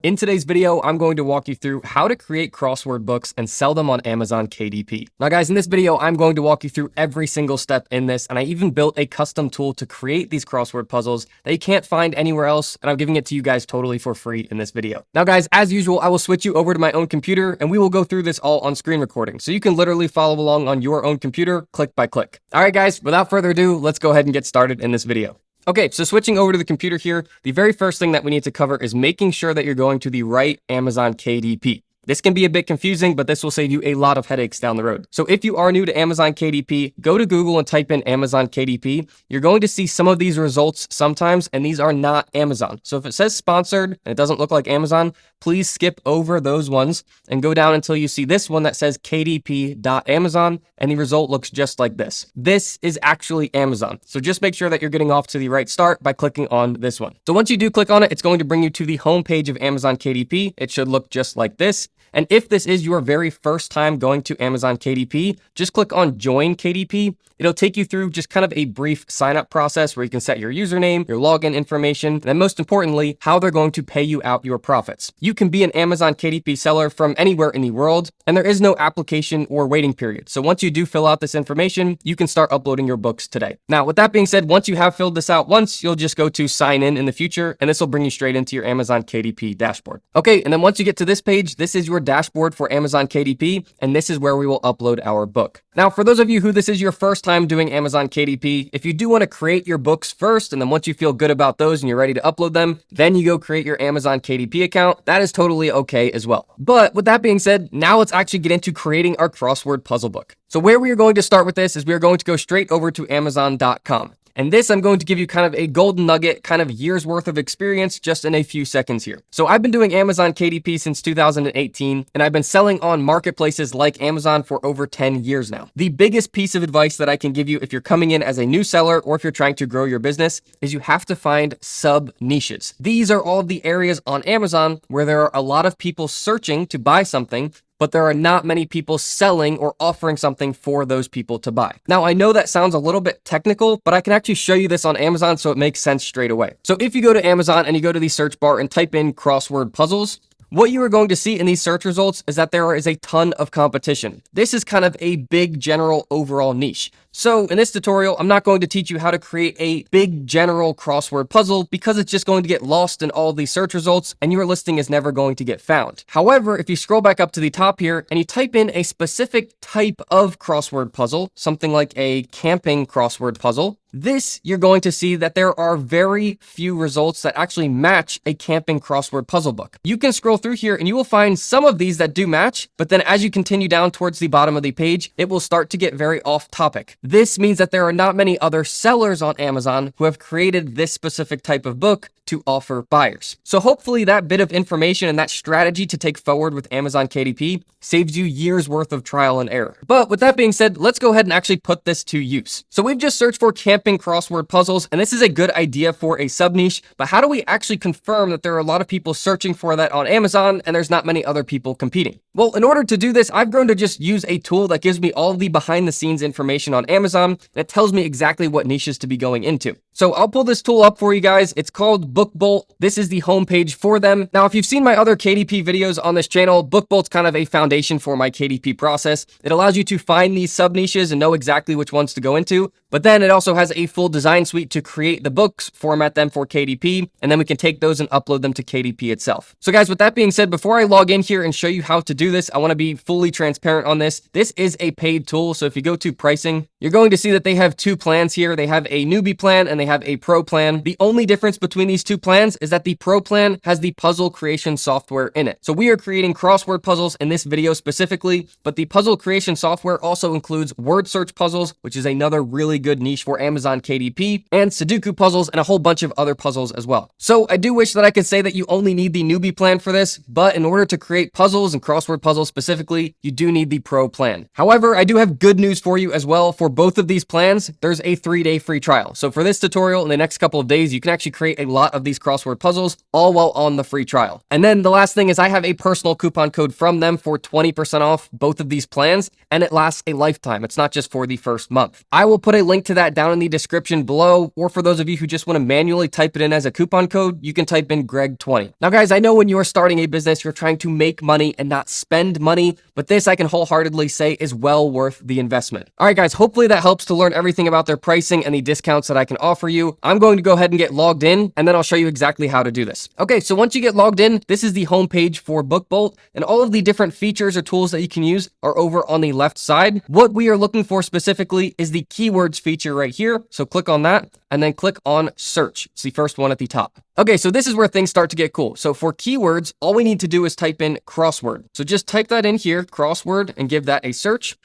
In today's video, I'm going to walk you through how to create crossword books and sell them on Amazon KDP. Now guys, in this video, I'm going to walk you through every single step in this, and I even built a custom tool to create these crossword puzzles that you can't find anywhere else, and I'm giving it to you guys totally for free in this video. Now guys, as usual, I will switch you over to my own computer, and we will go through this all on screen recording, so you can literally follow along on your own computer, click by click. All right guys, without further ado, let's go ahead and get started in this video. Okay, so switching over to the computer here, the very first thing that we need to cover is making sure that you're going to the right Amazon KDP. This can be a bit confusing, but this will save you a lot of headaches down the road. So if you are new to Amazon KDP, go to Google and type in Amazon KDP. You're going to see some of these results sometimes, and these are not Amazon. So if it says sponsored and it doesn't look like Amazon, please skip over those ones and go down until you see this one that says kdp.amazon, and the result looks just like this. This is actually Amazon. So just make sure that you're getting off to the right start by clicking on this one. So once you do click on it, it's going to bring you to the home page of Amazon KDP. It should look just like this. And if this is your very first time going to Amazon KDP, just click on Join KDP. It'll take you through just kind of a brief sign up process where you can set your username, your login information, and then most importantly, how they're going to pay you out your profits. You can be an Amazon KDP seller from anywhere in the world, and there is no application or waiting period. So once you do fill out this information, you can start uploading your books today. Now, with that being said, once you have filled this out once, you'll just go to sign in the future, and this will bring you straight into your Amazon KDP dashboard. Okay, and then once you get to this page, this is your dashboard for Amazon KDP, and this is where we will upload our book. Now, for those of you who this is your first time doing Amazon KDP, if you do want to create your books first, and then once you feel good about those and you're ready to upload them, then you go create your Amazon KDP account. That is totally okay as well. But with that being said, now let's actually get into creating our crossword puzzle book. So where we are going to start with this is we are going to go straight over to Amazon.com. And this, I'm going to give you kind of a golden nugget, kind of years worth of experience just in a few seconds here. So I've been doing Amazon KDP since 2018, and I've been selling on marketplaces like Amazon for over 10 years now. The biggest piece of advice that I can give you if you're coming in as a new seller or if you're trying to grow your business is you have to find sub niches. These are all of the areas on Amazon where there are a lot of people searching to buy something, but there are not many people selling or offering something for those people to buy. Now, I know that sounds a little bit technical, but I can actually show you this on Amazon so it makes sense straight away. So if you go to Amazon and you go to the search bar and type in crossword puzzles, what you are going to see in these search results is that there is a ton of competition. This is kind of a big general overall niche. So in this tutorial, I'm not going to teach you how to create a big general crossword puzzle because it's just going to get lost in all of these search results and your listing is never going to get found. However, if you scroll back up to the top here and you type in a specific type of crossword puzzle, something like a camping crossword puzzle, this, you're going to see that there are very few results that actually match a camping crossword puzzle book. You can scroll through here and you will find some of these that do match, but then as you continue down towards the bottom of the page, it will start to get very off topic. This means that there are not many other sellers on Amazon who have created this specific type of book to offer buyers. So hopefully that bit of information and that strategy to take forward with Amazon KDP saves you years worth of trial and error. But with that being said, let's go ahead and actually put this to use. So we've just searched for camping crossword puzzles, and this is a good idea for a sub niche, but how do we actually confirm that there are a lot of people searching for that on Amazon and there's not many other people competing? Well, in order to do this, I've grown to just use a tool that gives me all the behind the scenes information on Amazon that tells me exactly what niches to be going into. So I'll pull this tool up for you guys. It's called BookBolt. This is the homepage for them. Now, if you've seen my other KDP videos on this channel, BookBolt's kind of a foundation for my KDP process. It allows you to find these sub niches and know exactly which ones to go into. But then it also has a full design suite to create the books, format them for KDP, and then we can take those and upload them to KDP itself. So guys, with that being said, before I log in here and show you how to do this, I want to be fully transparent on this. This is a paid tool. So if you go to pricing, you're going to see that they have two plans here. They have a newbie plan and they have a pro plan. The only difference between these two plans is that the pro plan has the puzzle creation software in it. So we are creating crossword puzzles in this video specifically, but the puzzle creation software also includes word search puzzles, which is another really good niche for Amazon KDP, and Sudoku puzzles and a whole bunch of other puzzles as well. So I do wish that I could say that you only need the newbie plan for this, but in order to create puzzles and crossword puzzles specifically, you do need the pro plan. However, I do have good news for you as well. For both of these plans, there's a 3-day free trial. So for this tutorial, tutorial in the next couple of days, you can actually create a lot of these crossword puzzles, all while on the free trial. And then the last thing is I have a personal coupon code from them for 20% off both of these plans, and it lasts a lifetime. It's not just for the first month. I will put a link to that down in the description below, or for those of you who just want to manually type it in as a coupon code, you can type in Greg20. Now guys, I know when you are starting a business, you're trying to make money and not spend money, but this I can wholeheartedly say is well worth the investment. All right guys, hopefully that helps to learn everything about their pricing and the discounts that I can offer you. I'm going to go ahead and get logged in, and then I'll show you exactly how to do this. Okay, so once you get logged in, this is the homepage for BookBolt, and all of the different features or tools that you can use are over on the left side. What we are looking for specifically is the keywords feature right here. So click on that and then click on search. It's the first one at the top. Okay, so this is where things start to get cool. So for keywords, all we need to do is type in crossword. So just type that in here, crossword, and give that a search.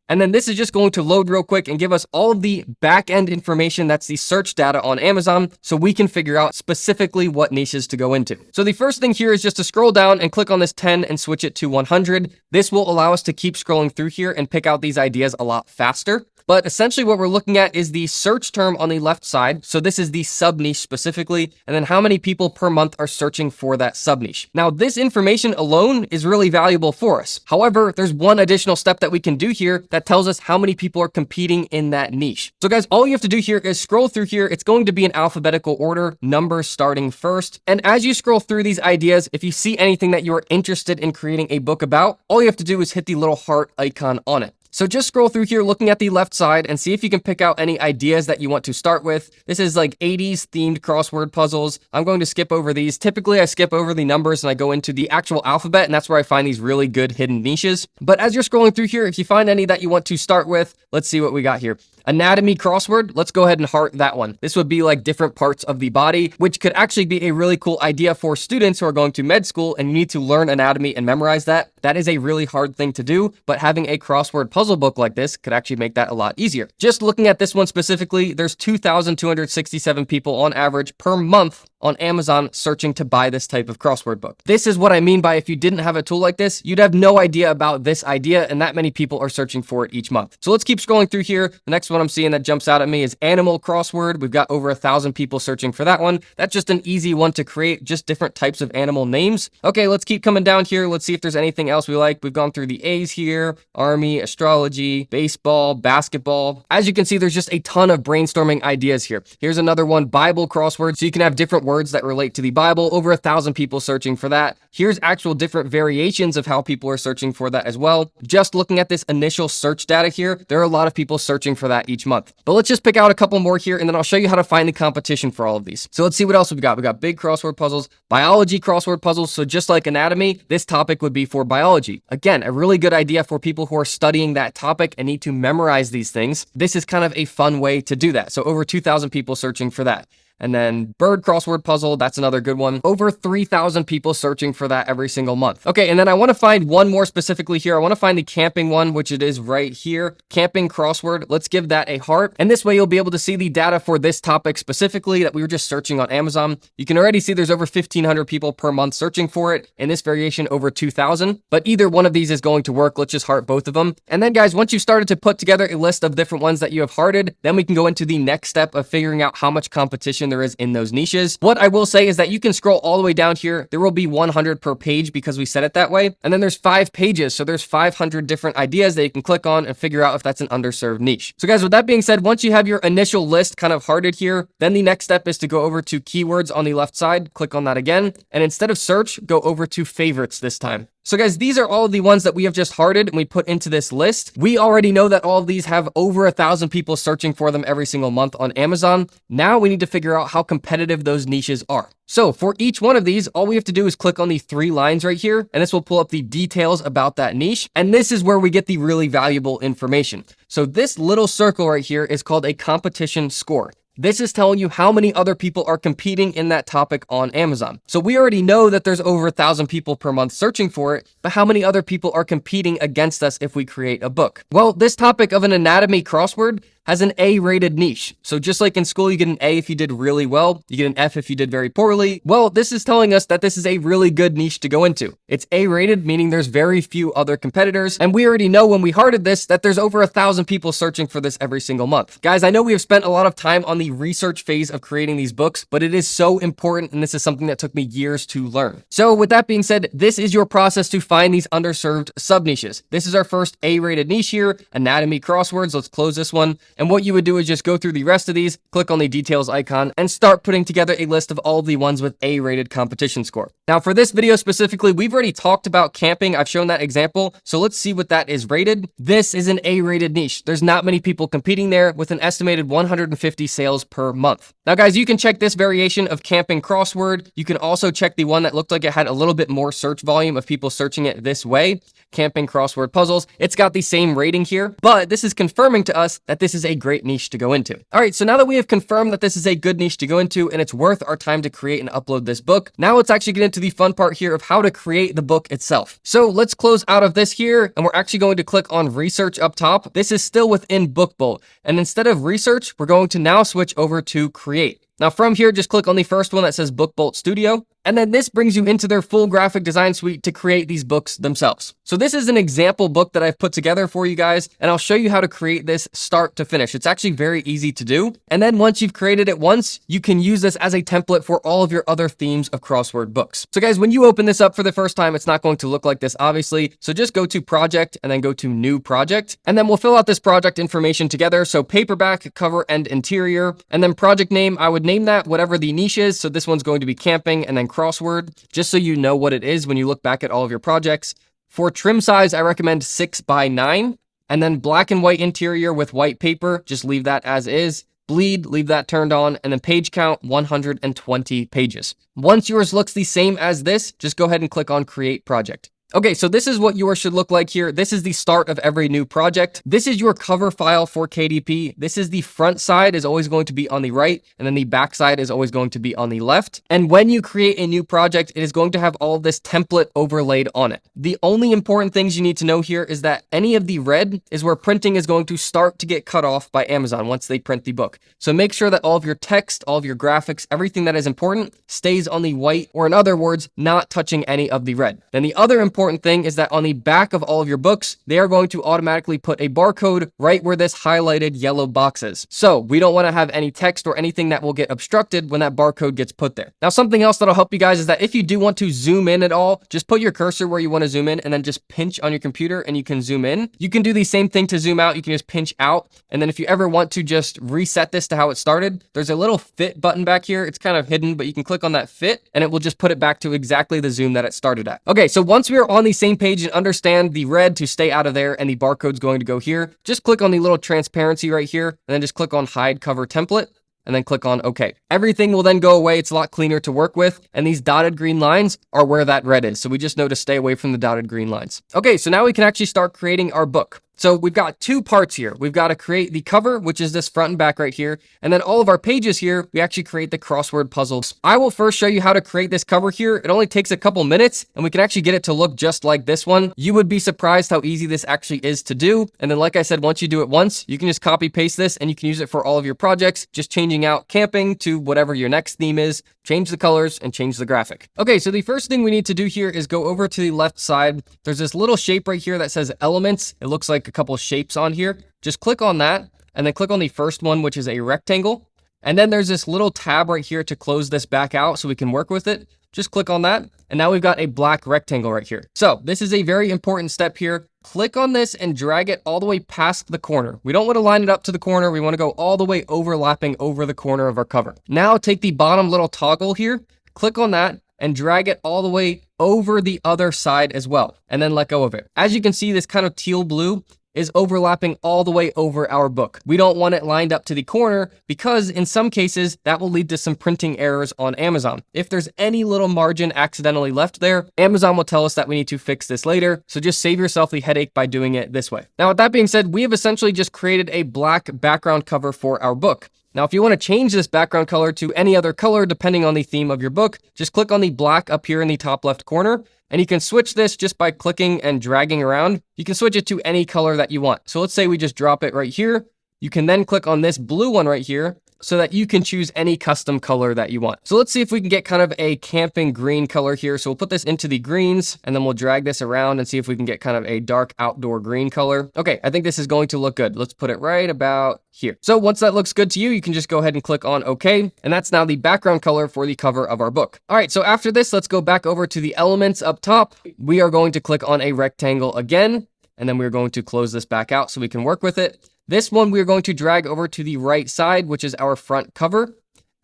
And then this is just going to load real quick and give us all of the back-end information, that's the search data on Amazon, so we can figure out specifically what niches to go into. So the first thing here is just to scroll down and click on this 10 and switch it to 100. This will allow us to keep scrolling through here and pick out these ideas a lot faster. But essentially what we're looking at is the search term on the left side. So this is the sub niche specifically, and then how many people per month are searching for that sub niche. Now this information alone is really valuable for us. However, there's one additional step that we can do here that tells us how many people are competing in that niche. So guys, all you have to do here is scroll through here. It's going to be in alphabetical order, numbers starting first. And as you scroll through these ideas, if you see anything that you are interested in creating a book about, all you have to do is hit the little heart icon on it. So just scroll through here looking at the left side and see if you can pick out any ideas that you want to start with. This is like 80s themed crossword puzzles. I'm going to skip over these. Typically I skip over the numbers and I go into the actual alphabet, and that's where I find these really good hidden niches. But as you're scrolling through here, if you find any that you want to start with, let's see what we got here. Anatomy crossword, let's go ahead and heart that one. This would be like different parts of the body, which could actually be a really cool idea for students who are going to med school and you need to learn anatomy and memorize that. That is a really hard thing to do, but having a crossword puzzle book like this could actually make that a lot easier. Just looking at this one specifically, there's 2,267 people on average per month on Amazon searching to buy this type of crossword book. This is what I mean by if you didn't have a tool like this, you'd have no idea about this idea, and that many people are searching for it each month. So let's keep scrolling through here. The next one I'm seeing that jumps out at me is animal crossword. We've got over 1,000 people searching for that one. That's just an easy one to create, just different types of animal names. Okay, let's keep coming down here. Let's see if there's anything else we like. We've gone through the A's here, army, astrology, baseball, basketball. As you can see, there's just a ton of brainstorming ideas here. Here's another one, Bible crossword. So you can have different words that relate to the Bible, over 1,000 people searching for that. Here's actual different variations of how people are searching for that as well. Just looking at this initial search data here, there are a lot of people searching for that each month. But let's just pick out a couple more here, and then I'll show you how to find the competition for all of these. So let's see what else we've got. We got big crossword puzzles, biology crossword puzzles. So just like anatomy, this topic would be for biology. Again, a really good idea for people who are studying that topic and need to memorize these things. This is kind of a fun way to do that. So over 2,000 people searching for that. And then bird crossword puzzle, that's another good one. Over 3,000 people searching for that every single month. Okay, and then I want to find one more specifically here. I want to find the camping one, which it is right here. Camping crossword, let's give that a heart. And this way you'll be able to see the data for this topic specifically that we were just searching on Amazon. You can already see there's over 1,500 people per month searching for it. In this variation, over 2,000. But either one of these is going to work. Let's just heart both of them. And then guys, once you've started to put together a list of different ones that you have hearted, then we can go into the next step of figuring out how much competition there is in those niches. What I will say is that you can scroll all the way down here. There will be 100 per page because we set it that way. And then there's 5 pages. So there's 500 different ideas that you can click on and figure out if that's an underserved niche. So guys, with that being said, once you have your initial list kind of hearted here, then the next step is to go over to keywords on the left side, click on that again. And instead of search, go over to favorites this time. So guys, these are all of the ones that we have just hearted and we put into this list. We already know that all of these have over 1,000 people searching for them every single month on Amazon. Now we need to figure out how competitive those niches are. So for each one of these, all we have to do is click on the 3 lines right here, and this will pull up the details about that niche. And this is where we get the really valuable information. So this little circle right here is called a competition score. This is telling you how many other people are competing in that topic on Amazon. So we already know that there's over 1,000 people per month searching for it, but how many other people are competing against us if we create a book? Well, this topic of an anatomy crossword, has an A-rated niche. So just like in school, you get an A if you did really well, you get an F if you did very poorly. Well, this is telling us that this is a really good niche to go into. It's A-rated, meaning there's very few other competitors. And we already know when we hearted this that there's over 1,000 people searching for this every single month. Guys, I know we have spent a lot of time on the research phase of creating these books, but it is so important, and this is something that took me years to learn. So with that being said, this is your process to find these underserved sub-niches. This is our first A-rated niche here, anatomy crosswords. Let's close this one. And what you would do is just go through the rest of these, click on the details icon, and start putting together a list of all the ones with A-rated competition score. Now for this video specifically, we've already talked about camping. I've shown that example. So let's see what that is rated. This is an A-rated niche. There's not many people competing there, with an estimated 150 sales per month. Now guys, you can check this variation of camping crossword. You can also check the one that looked like it had a little bit more search volume of people searching it this way, camping crossword puzzles. It's got the same rating here, but this is confirming to us that this is a great niche to go into. All right, so now that we have confirmed that this is a good niche to go into and it's worth our time to create and upload this book, now let's actually get into the fun part here of how to create the book itself. So let's close out of this here, and we're actually going to click on research up top. This is still within BookBolt, and instead of research, we're going to now switch over to create. Now from here, just click on the first one that says BookBolt Studio. And then this brings you into their full graphic design suite to create these books themselves. So this is an example book that I've put together for you guys, and I'll show you how to create this start to finish. It's actually very easy to do. And then once you've created it once, you can use this as a template for all of your other themes of crossword books. So guys, when you open this up for the first time, it's not going to look like this, obviously. So just go to project and then go to new project. And then we'll fill out this project information together. So paperback, cover, and interior. And then project name, I would name that whatever the niche is. So this one's going to be camping, and then crossword, just so you know what it is when you look back at all of your projects. For trim size, I recommend 6x9, and then black and white interior with white paper, just leave that as is. Bleed, leave that turned on, and then page count, 120 pages. Once yours looks the same as this, just go ahead and click on create project. Okay, so this is what yours should look like here. This is the start of every new project. This is your cover file for KDP. This is the front side is always going to be on the right, and then the back side is always going to be on the left. And when you create a new project, it is going to have all of this template overlaid on it. The only important things you need to know here is that any of the red is where printing is going to start to get cut off by Amazon once they print the book. So make sure that all of your text, all of your graphics, everything that is important stays on the white, or in other words, not touching any of the red. Then the other important thing is that on the back of all of your books, they are going to automatically put a barcode right where this highlighted yellow box is. So we don't want to have any text or anything that will get obstructed when that barcode gets put there. Now, something else that'll help you guys is that if you do want to zoom in at all, just put your cursor where you want to zoom in and then just pinch on your computer and you can zoom in. You can do the same thing to zoom out. You can just pinch out. And then if you ever want to just reset this to how it started, there's a little fit button back here. It's kind of hidden, but you can click on that fit and it will just put it back to exactly the zoom that it started at. Okay, so once we are on the same page and understand the red to stay out of there and the barcode's going to go here, just click on the little transparency right here and then just click on hide cover template and then click on OK. Everything will then go away. It's a lot cleaner to work with. And these dotted green lines are where that red is. So we just know to stay away from the dotted green lines. Okay, so now we can actually start creating our book. So we've got two parts here. We've got to create the cover, which is this front and back right here. And then all of our pages here, we actually create the crossword puzzles. I will first show you how to create this cover here. It only takes a couple minutes and we can actually get it to look just like this one. You would be surprised how easy this actually is to do. And then like I said, once you do it once, you can just copy paste this and you can use it for all of your projects, just changing out camping to whatever your next theme is, change the colors and change the graphic. Okay, so the first thing we need to do here is go over to the left side. There's this little shape right here that says elements. It looks like a couple shapes on here. Just click on that and then click on the first one, which is a rectangle. And then there's this little tab right here to close this back out so we can work with it. Just click on that. And now we've got a black rectangle right here. So this is a very important step here. Click on this and drag it all the way past the corner. We don't want to line it up to the corner. We want to go all the way overlapping over the corner of our cover. Now take the bottom little toggle here, click on that and drag it all the way over the other side as well. And then let go of it. As you can see, this kind of teal blue is overlapping all the way over our book. We don't want it lined up to the corner because in some cases that will lead to some printing errors on Amazon. If there's any little margin accidentally left there, Amazon will tell us that we need to fix this later. So just save yourself the headache by doing it this way. Now, with that being said, we have essentially just created a black background cover for our book. Now, if you want to change this background color to any other color, depending on the theme of your book, just click on the black up here in the top left corner. And you can switch this just by clicking and dragging around. You can switch it to any color that you want. So let's say we just drop it right here you can then click on this blue one right here so that you can choose any custom color that you want. So let's see if we can get kind of a camping green color here. So we'll put this into the greens and then we'll drag this around and see if we can get kind of a dark outdoor green color. Okay, I think this is going to look good. Let's put it right about here. So once that looks good to you, you can just go ahead and click on OK. And that's now the background color for the cover of our book. All right, so after this, let's go back over to the elements up top. We are going to click on a rectangle again, and then we're going to close this back out so we can work with it. This one we're going to drag over to the right side, which is our front cover.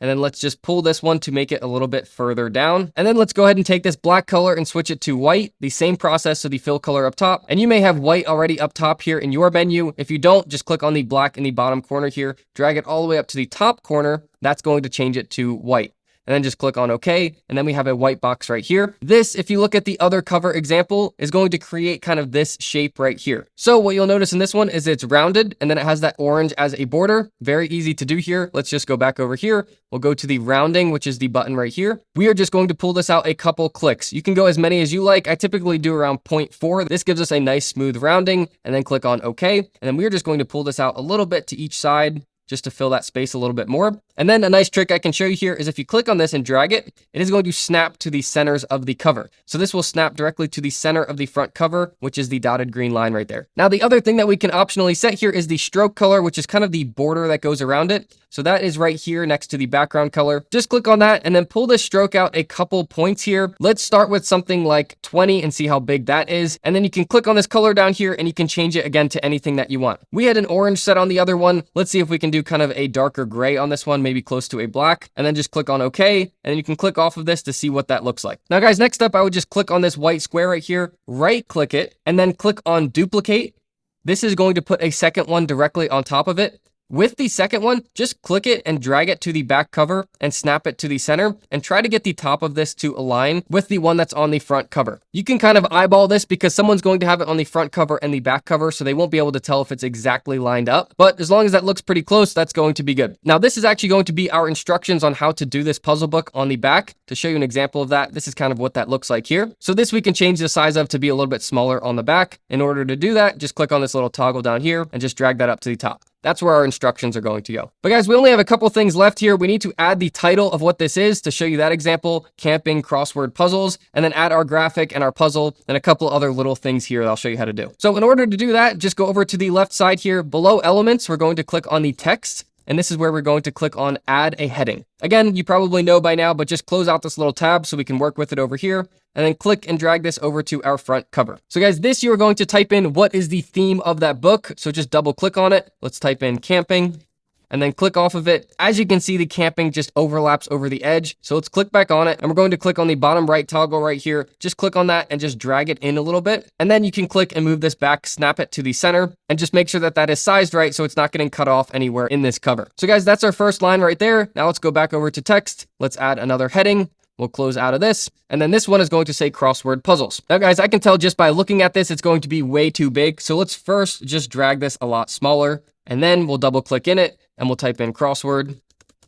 And then let's just pull this one to make it a little bit further down. And then let's go ahead and take this black color and switch it to white. The same process, so the fill color up top. And you may have white already up top here in your menu. If you don't, just click on the black in the bottom corner here, drag it all the way up to the top corner. That's going to change it to white. And then just click on OK, and then we have a white box right here. This, if you look at the other cover example, is going to create kind of this shape right here. So what you'll notice in this one is it's rounded, and then it has that orange as a border. Very easy to do here. Let's just go back over here. We'll go to the rounding, which is the button right here. We are just going to pull this out a couple clicks. You can go as many as you like. I typically do around 0.4. This gives us a nice smooth rounding, and then click on OK. And then we're just going to pull this out a little bit to each side, just to fill that space a little bit more. And then a nice trick I can show you here is if you click on this and drag it, it is going to snap to the centers of the cover. So this will snap directly to the center of the front cover, which is the dotted green line right there. Now, the other thing that we can optionally set here is the stroke color, which is kind of the border that goes around it. So that is right here next to the background color. Just click on that and then pull this stroke out a couple points here. Let's start with something like 20 and see how big that is. And then you can click on this color down here and you can change it again to anything that you want. We had an orange set on the other one. Let's see if we can do kind of a darker gray on this one, maybe close to a black, and then just click on OK. And then you can click off of this to see what that looks like. Now guys, next up, I would just click on this white square right here, right click it, and then click on duplicate. This is going to put a second one directly on top of it. With the second one, just click it and drag it to the back cover and snap it to the center and try to get the top of this to align with the one that's on the front cover. You can kind of eyeball this because someone's going to have it on the front cover and the back cover, so they won't be able to tell if it's exactly lined up. But as long as that looks pretty close, that's going to be good. Now, this is actually going to be our instructions on how to do this puzzle book on the back. To show you an example of that, this is kind of what that looks like here. So this we can change the size of to be a little bit smaller on the back. In order to do that, just click on this little toggle down here and just drag that up to the top. That's where our instructions are going to go. But guys, we only have a couple things left here. We need to add the title of what this is to show you that example, camping crossword puzzles, and then add our graphic and our puzzle and a couple other little things here that I'll show you how to do. So in order to do that, just go over to the left side here. Below elements, we're going to click on the text. And this is where we're going to click on add a heading. Again, you probably know by now, but just close out this little tab so we can work with it over here. And then click and drag this over to our front cover. So guys, this you are going to type in what is the theme of that book. So just double click on it. Let's type in camping and then click off of it. As you can see, the camping just overlaps over the edge. So let's click back on it. And we're going to click on the bottom right toggle right here. Just click on that and just drag it in a little bit. And then you can click and move this back, snap it to the center, and just make sure that that is sized right so it's not getting cut off anywhere in this cover. So guys, that's our first line right there. Now let's go back over to text. Let's add another heading. We'll close out of this. And then this one is going to say crossword puzzles. Now guys, I can tell just by looking at this, it's going to be way too big. So let's first just drag this a lot smaller. And then we'll double click in it and we'll type in crossword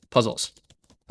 puzzles.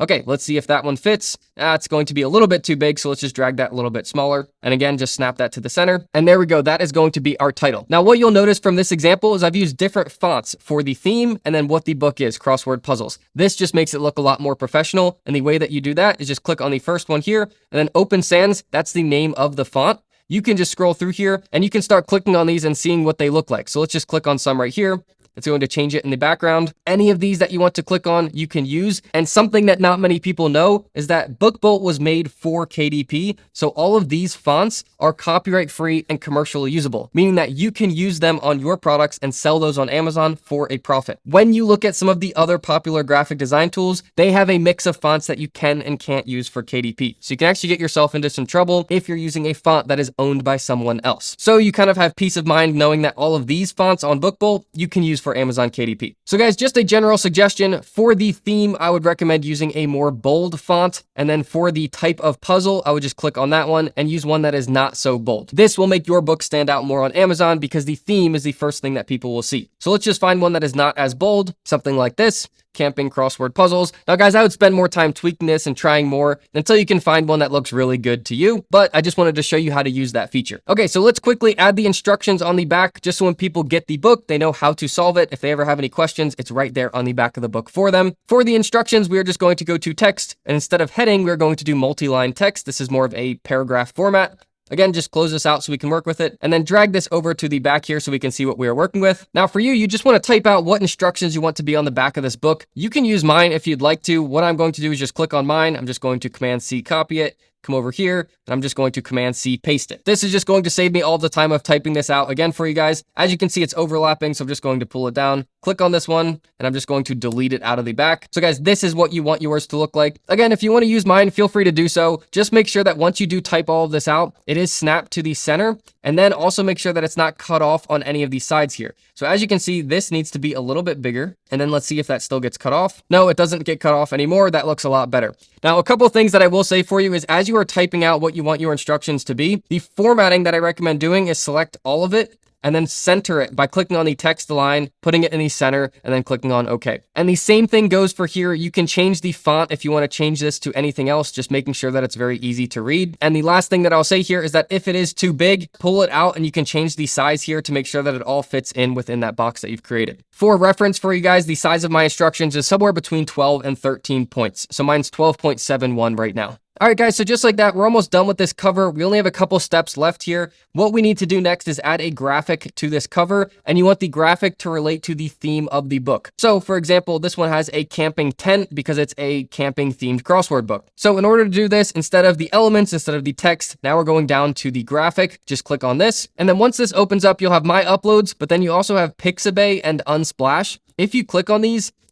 Okay, let's see if that one fits. It's going to be a little bit too big, so let's just drag that a little bit smaller. And again, just snap that to the center. And there we go. That is going to be our title. Now, what you'll notice from this example is I've used different fonts for the theme and then what the book is, crossword puzzles. This just makes it look a lot more professional. And the way that you do that is just click on the first one here and then Open Sans. That's the name of the font. You can just scroll through here and you can start clicking on these and seeing what they look like. So let's just click on some right here. It's going to change it in the background. Any of these that you want to click on, you can use. And something that not many people know is that BookBolt was made for KDP. So all of these fonts are copyright free and commercially usable, meaning that you can use them on your products and sell those on Amazon for a profit. When you look at some of the other popular graphic design tools, they have a mix of fonts that you can and can't use for KDP. So you can actually get yourself into some trouble if you're using a font that is owned by someone else. So you kind of have peace of mind knowing that all of these fonts on BookBolt you can use for Amazon KDP. So guys, just a general suggestion for the theme, I would recommend using a more bold font. And then for the type of puzzle, I would just click on that one and use one that is not so bold. This will make your book stand out more on Amazon because the theme is the first thing that people will see. So let's just find one that is not as bold, something like this. camping crossword puzzles. Now guys, I would spend more time tweaking this and trying more until you can find one that looks really good to you, but I just wanted to show you how to use that feature. Okay, so let's quickly add the instructions on the back, just so when people get the book, they know how to solve it. If they ever have any questions, it's right there on the back of the book for them. For the instructions, we are just going to go to text, and instead of heading, we're going to do multi-line text. This is more of a paragraph format. Again, just close this out so we can work with it, and then drag this over to the back here so we can see what we are working with. Now for you, you just want to type out what instructions you want to be on the back of this book. You can use mine if you'd like to. What I'm going to do is just click on mine. I'm just going to Command-C copy it, come over here, and I'm just going to Command-C paste it. This is just going to save me all the time of typing this out again for you guys. As you can see, it's overlapping, so I'm just going to pull it down, click on this one, and I'm just going to delete it out of the back. So guys, this is what you want yours to look like. Again, if you want to use mine, feel free to do so. Just make sure that once you do type all of this out, it is snapped to the center, and then also make sure that it's not cut off on any of these sides here. So as you can see, this needs to be a little bit bigger, and then let's see if that still gets cut off. No, it doesn't get cut off anymore. That looks a lot better. Now, a couple of things that I will say for you is as you are typing out what you want your instructions to be, the formatting that I recommend doing is select all of it and then center it by clicking on the text line, putting it in the center, and then clicking on OK. And the same thing goes for here. You can change the font if you want to change this to anything else, just making sure that it's very easy to read. And the last thing that I'll say here is that if it is too big, pull it out and you can change the size here to make sure that it all fits in within that box that you've created. For reference for you guys, the size of my instructions is somewhere between 12 and 13 points. So mine's 12.71 right now. All right, guys, so just like that, we're almost done with this cover. We only have a couple steps left here. What we need to do next is add a graphic to this cover, and you want the graphic to relate to the theme of the book. So, for example, this one has a camping tent because it's a camping-themed crossword book. So in order to do this, instead of the elements, instead of the text, now we're going down to the graphic. Just click on this, and then once this opens up, you'll have My Uploads, but then you also have Pixabay and Unsplash. If you click on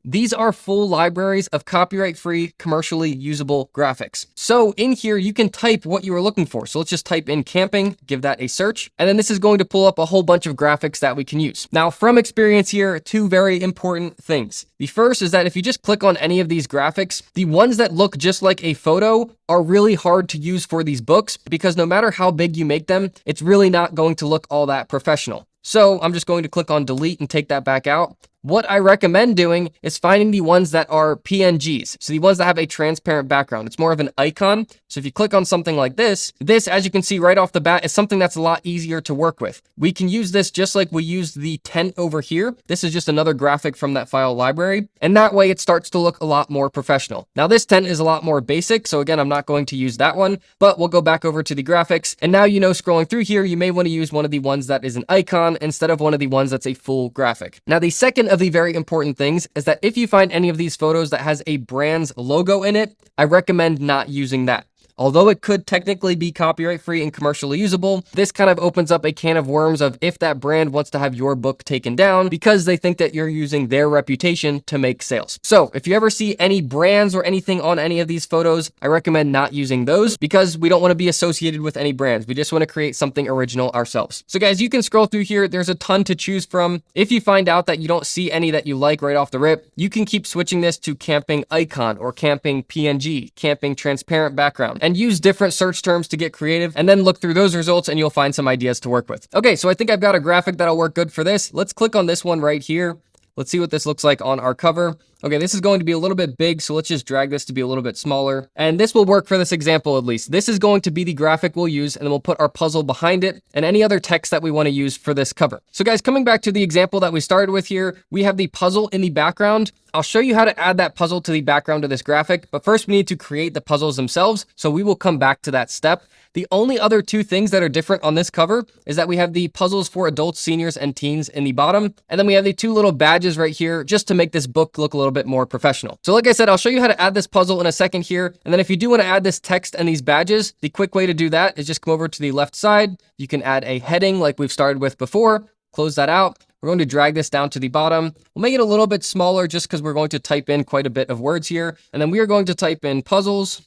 these are full libraries of copyright-free, commercially usable graphics. So in here, you can type what you are looking for. So let's just type in camping, give that a search, and then this is going to pull up a whole bunch of graphics that we can use. Now, from experience here, two very important things. The first is that if you just click on any of these graphics, the ones that look just like a photo are really hard to use for these books because no matter how big you make them, it's really not going to look all that professional. So I'm just going to click on delete and take that back out. What I recommend doing is finding the ones that are PNGs. So the ones that have a transparent background. It's more of an icon. So if you click on something like this, as you can see right off the bat, is something that's a lot easier to work with. We can use this just like we used the tent over here. This is just another graphic from that file library. And that way it starts to look a lot more professional. Now this tent is a lot more basic. So again, I'm not going to use that one, but we'll go back over to the graphics. And now, scrolling through here, you may want to use one of the ones that is an icon instead of one of the ones that's a full graphic. Now the second of the very important things is that if you find any of these photos that has a brand's logo in it, I recommend not using that. Although it could technically be copyright free and commercially usable, this kind of opens up a can of worms of if that brand wants to have your book taken down because they think that you're using their reputation to make sales. So if you ever see any brands or anything on any of these photos, I recommend not using those because we don't want to be associated with any brands. We just want to create something original ourselves. So guys, you can scroll through here. There's a ton to choose from. If you find out that you don't see any that you like right off the rip, you can keep switching this to camping icon or camping PNG, camping transparent background, and use different search terms to get creative and then look through those results and you'll find some ideas to work with. Okay, so I think I've got a graphic that'll work good for this. Let's click on this one right here. Let's see what this looks like on our cover. Okay, this is going to be a little bit big, so let's just drag this to be a little bit smaller. And this will work for this example at least. This is going to be the graphic we'll use, and then we'll put our puzzle behind it and any other text that we want to use for this cover. So guys, coming back to the example that we started with here, we have the puzzle in the background. I'll show you how to add that puzzle to the background of this graphic, but first we need to create the puzzles themselves, so we will come back to that step. The only other two things that are different on this cover is that we have the puzzles for adults, seniors, and teens in the bottom, and then we have the two little badges right here just to make this book look a little bit more professional. So like I said, I'll show you how to add this puzzle in a second here, and then if you do want to add this text and these badges, the quick way to do that is just come over to the left side. You can add a heading like we've started with before, close that out. We're going to drag this down to the bottom. We'll make it a little bit smaller just because we're going to type in quite a bit of words here, and then we are going to type in puzzles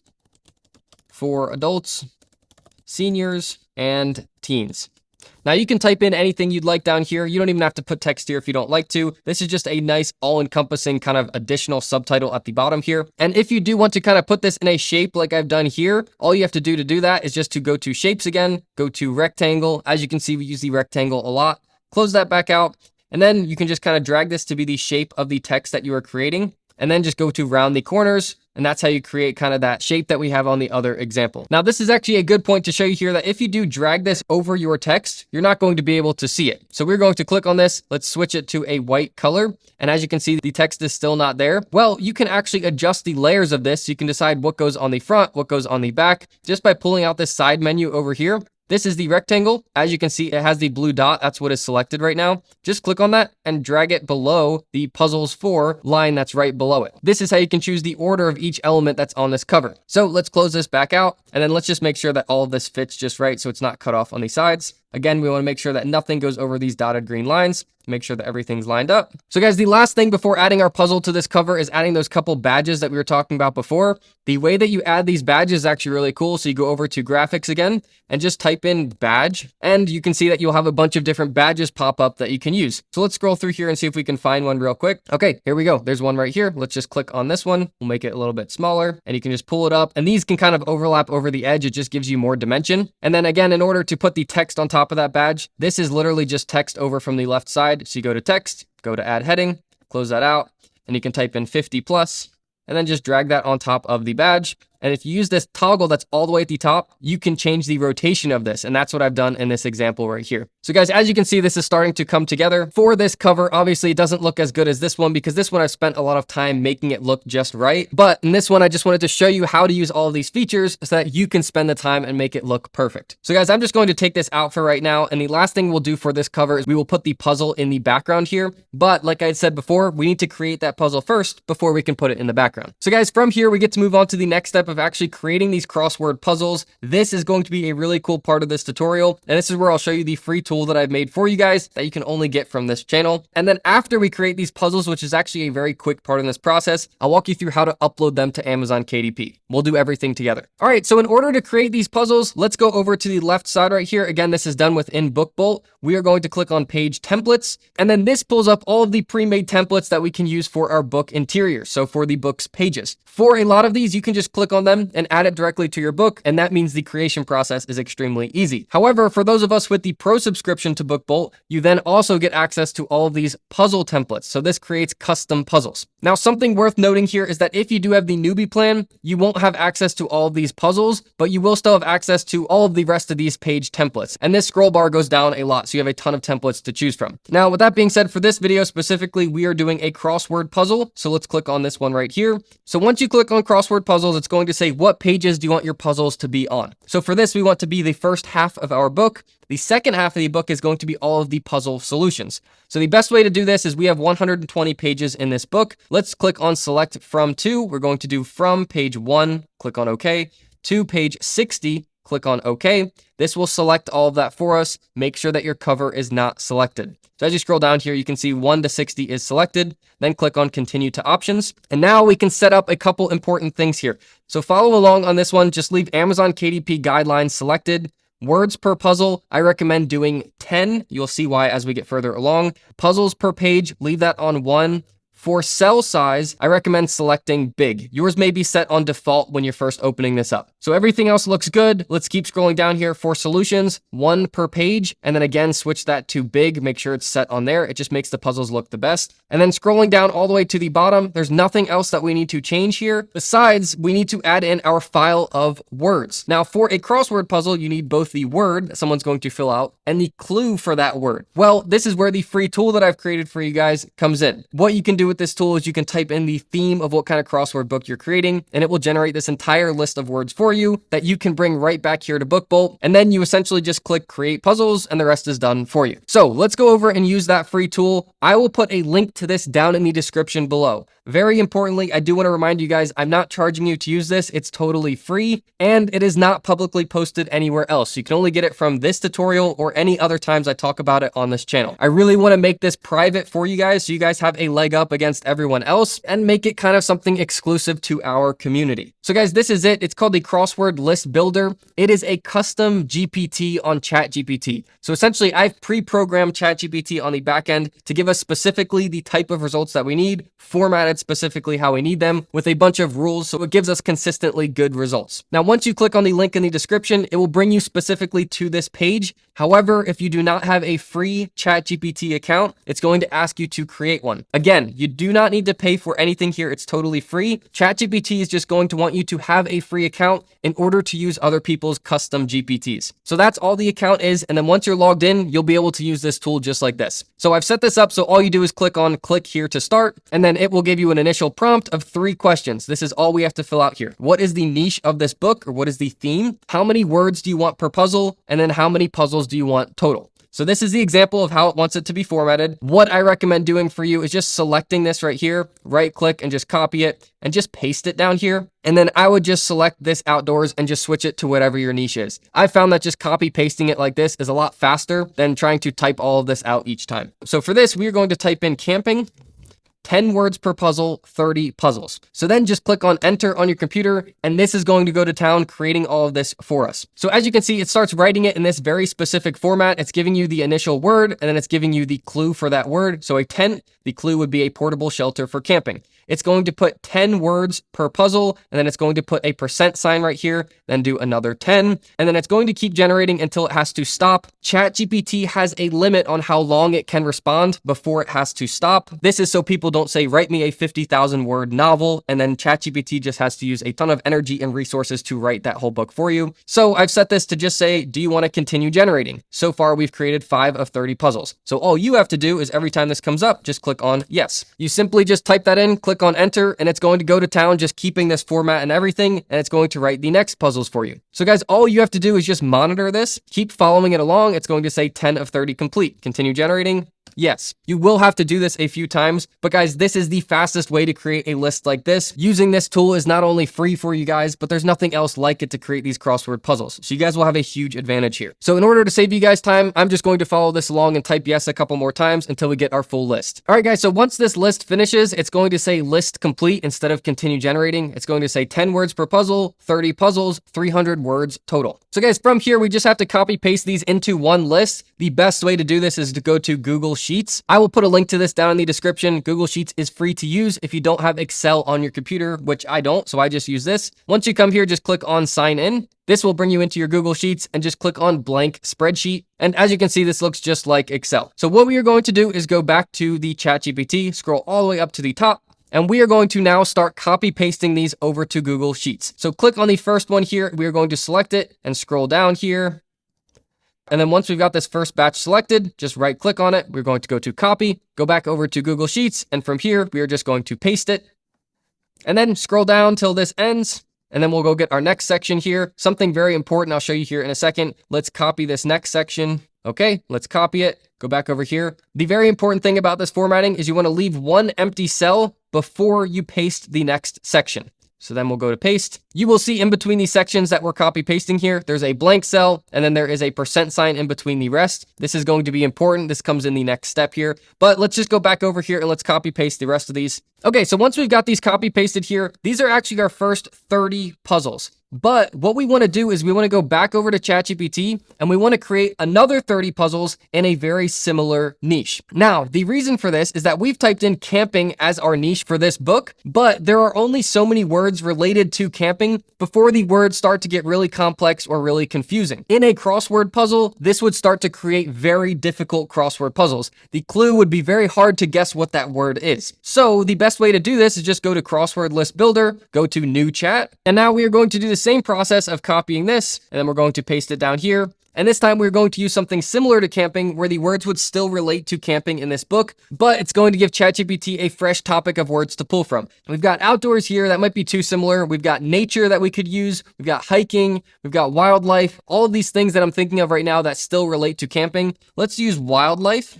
for adults, seniors, and teens. Now you can type in anything you'd like down here. You don't even have to put text here if you don't like to. This is just a nice all-encompassing kind of additional subtitle at the bottom here. And if you do want to kind of put this in a shape like I've done here, all you have to do that is just to go to shapes again, go to rectangle. As you can see, we use the rectangle a lot. Close that back out. And then you can just kind of drag this to be the shape of the text that you are creating. and then just go to round the corners. And that's how you create kind of that shape that we have on the other example. Now, this is actually a good point to show you here that if you do drag this over your text, you're not going to be able to see it. So we're going to click on this. Let's switch it to a white color. And as you can see, the text is still not there. Well, you can actually adjust the layers of this. You can decide what goes on the front, what goes on the back, just by pulling out this side menu over here. This is the rectangle. As you can see, it has the blue dot. That's what is selected right now. Just click on that and drag it below the puzzles 4 line that's right below it. This is how you can choose the order of each element that's on this cover. So let's close this back out, and then let's just make sure that all of this fits just right so it's not cut off on the sides. Again, we want to make sure that nothing goes over these dotted green lines. Make sure that everything's lined up. So guys, the last thing before adding our puzzle to this cover is adding those couple badges that we were talking about before. The way that you add these badges is actually really cool. So you go over to graphics again and just type in badge, and you can see that you'll have a bunch of different badges pop up that you can use. So let's scroll through here and see if we can find one real quick. Okay, here we go. There's one right here. Let's just click on this one. We'll make it a little bit smaller, and you can just pull it up, and these can kind of overlap over the edge. It just gives you more dimension. And then again, in order to put the text on top of that badge, this is literally just text over from the left side. So you go to text, go to add heading, close that out, and you can type in 50 plus, and then just drag that on top of the badge. And if you use this toggle that's all the way at the top, you can change the rotation of this. And that's what I've done in this example right here. So guys, as you can see, this is starting to come together. For this cover, obviously it doesn't look as good as this one because this one I've spent a lot of time making it look just right. But in this one, I just wanted to show you how to use all of these features so that you can spend the time and make it look perfect. So guys, I'm just going to take this out for right now. And the last thing we'll do for this cover is we will put the puzzle in the background here. But like I said before, we need to create that puzzle first before we can put it in the background. So guys, from here, we get to move on to the next step of actually creating these crossword puzzles. This is going to be a really cool part of this tutorial. And this is where I'll show you the free tool that I've made for you guys that you can only get from this channel. And then after we create these puzzles, which is actually a very quick part in this process, I'll walk you through how to upload them to Amazon KDP. We'll do everything together. All right, so in order to create these puzzles, let's go over to the left side right here. Again, this is done within BookBolt. We are going to click on page templates, and then this pulls up all of the pre-made templates that we can use for our book interior. So for the book's pages. For a lot of these, you can just click on them and add it directly to your book, and that means the creation process is extremely easy. However, for those of us with the pro subscription to BookBolt, you then also get access to all of these puzzle templates. So this creates custom puzzles. Now, something worth noting here is that if you do have the newbie plan, you won't have access to all of these puzzles, but you will still have access to all of the rest of these page templates. And this scroll bar goes down a lot, so you have a ton of templates to choose from. Now, with that being said, for this video specifically, we are doing a crossword puzzle. So let's click on this one right here. So once you click on crossword puzzles, it's going to say, what pages do you want your puzzles to be on? So for this, we want to be the first half of our book. The second half of the book is going to be all of the puzzle solutions. So the best way to do this is we have 120 pages in this book. Let's click on select from to. We're going to do from page 1, click on OK, to page 60, click on OK. This will select all of that for us. Make sure that your cover is not selected. So as you scroll down here, you can see 1 to 60 is selected, then click on continue to options. And now we can set up a couple important things here. So follow along on this one. Just leave Amazon KDP guidelines selected. Words per puzzle, I recommend doing 10. You'll see why as we get further along. Puzzles per page, leave that on 1. For cell size, I recommend selecting big. Yours may be set on default when you're first opening this up. So everything else looks good. Let's keep scrolling down here. For solutions, 1 per page. And then again, switch that to big. Make sure it's set on there. It just makes the puzzles look the best. And then scrolling down all the way to the bottom, there's nothing else that we need to change here. Besides, we need to add in our file of words. Now, for a crossword puzzle, you need both the word that someone's going to fill out and the clue for that word. Well, this is where the free tool that I've created for you guys comes in. What you can do with this tool is you can type in the theme of what kind of crossword book you're creating, and it will generate this entire list of words for you that you can bring right back here to BookBolt. And then you essentially just click create puzzles and the rest is done for you. So let's go over and use that free tool. I will put a link to this down in the description below. Very importantly, I do want to remind you guys, I'm not charging you to use this. It's totally free and it is not publicly posted anywhere else. You can only get it from this tutorial or any other times I talk about it on this channel. I really want to make this private for you guys so you guys have a leg up against everyone else and make it kind of something exclusive to our community. So guys, this is it. It's called the Crossword List Builder. It is a custom GPT on ChatGPT. So essentially, I've pre-programmed ChatGPT on the back end to give us specifically the type of results that we need, formatted specifically how we need them, with a bunch of rules, so it gives us consistently good results. Now, once you click on the link in the description, it will bring you specifically to this page. However, if you do not have a free ChatGPT account, it's going to ask you to create one. Again, you do not need to pay for anything here. It's totally free. ChatGPT is just going to want you to have a free account in order to use other people's custom GPTs. So that's all the account is. And then once you're logged in, you'll be able to use this tool just like this. So I've set this up. So all you do is click here to start, and then it will give you an initial prompt of 3 questions. This is all we have to fill out here. What is the niche of this book, or what is the theme? How many words do you want per puzzle? And then how many puzzles do you want total? So this is the example of how it wants it to be formatted. What I recommend doing for you is just selecting this right here, right click and just copy it and just paste it down here. And then I would just select this outdoors and just switch it to whatever your niche is. I found that just copy pasting it like this is a lot faster than trying to type all of this out each time. So for this, we're going to type in camping. 10 words per puzzle, 30 puzzles. So then just click on enter on your computer, and this is going to go to town creating all of this for us. So as you can see, it starts writing it in this very specific format. It's giving you the initial word, and then it's giving you the clue for that word. So a tent, the clue would be a portable shelter for camping. It's going to put 10 words per puzzle, and then it's going to put a % sign right here, then do another 10, and then it's going to keep generating until it has to stop. ChatGPT has a limit on how long it can respond before it has to stop. This is so people don't say, write me a 50,000 word novel, and then ChatGPT just has to use a ton of energy and resources to write that whole book for you. So I've set this to just say, do you want to continue generating? So far, we've created 5 of 30 puzzles. So all you have to do is every time this comes up, just click on yes. You simply just type that in, click on enter, and it's going to go to town, just keeping this format and everything, and it's going to write the next puzzles for you. So guys, all you have to do is just monitor this, keep following it along. It's going to say 10 of 30 complete. Continue generating. Yes, you will have to do this a few times, but guys, this is the fastest way to create a list like this. Using this tool is not only free for you guys, but there's nothing else like it to create these crossword puzzles. So you guys will have a huge advantage here. So in order to save you guys time, I'm just going to follow this along and type yes a couple more times until we get our full list. All right, guys, so once this list finishes, it's going to say list complete instead of continue generating. It's going to say 10 words per puzzle, 30 puzzles, 300 words total. So guys, from here, we just have to copy paste these into one list. The best way to do this is to go to Google Sheets. I will put a link to this down in the description. Google Sheets is free to use if you don't have Excel on your computer, which I don't, so I just use this. Once you come here, just click on sign in. This will bring you into your Google Sheets, and just click on blank spreadsheet. And as you can see, this looks just like Excel. So what we are going to do is go back to the ChatGPT, scroll all the way up to the top, and we are going to now start copy pasting these over to Google Sheets. So click on the first one here. We are going to select it and scroll down here. And then once we've got this first batch selected, just right click on it. We're going to go to copy, go back over to Google Sheets. And from here, we are just going to paste it and then scroll down till this ends. And then we'll go get our next section here. Something very important I'll show you here in a second. Let's copy this next section. Okay, let's copy it. Go back over here. The very important thing about this formatting is you want to leave one empty cell before you paste the next section. So then we'll go to paste. You will see in between these sections that we're copy pasting here, there's a blank cell, and then there is a % sign in between the rest. This is going to be important. This comes in the next step here, but let's just go back over here and let's copy paste the rest of these. Okay, so once we've got these copy pasted here, these are actually our first 30 puzzles. But what we want to do is we want to go back over to ChatGPT and we want to create another 30 puzzles in a very similar niche. Now, the reason for this is that we've typed in camping as our niche for this book, but there are only so many words related to camping before the words start to get really complex or really confusing. In a crossword puzzle, this would start to create very difficult crossword puzzles. The clue would be very hard to guess what that word is. So the best way to do this is just go to Crossword List Builder, go to New Chat, and now we are going to do the same process of copying this, and then we're going to paste it down here. And this time we're going to use something similar to camping where the words would still relate to camping in this book, but it's going to give ChatGPT a fresh topic of words to pull from. We've got outdoors here, that might be too similar. We've got nature that we could use. We've got hiking. We've got wildlife. All of these things that I'm thinking of right now that still relate to camping. Let's use wildlife.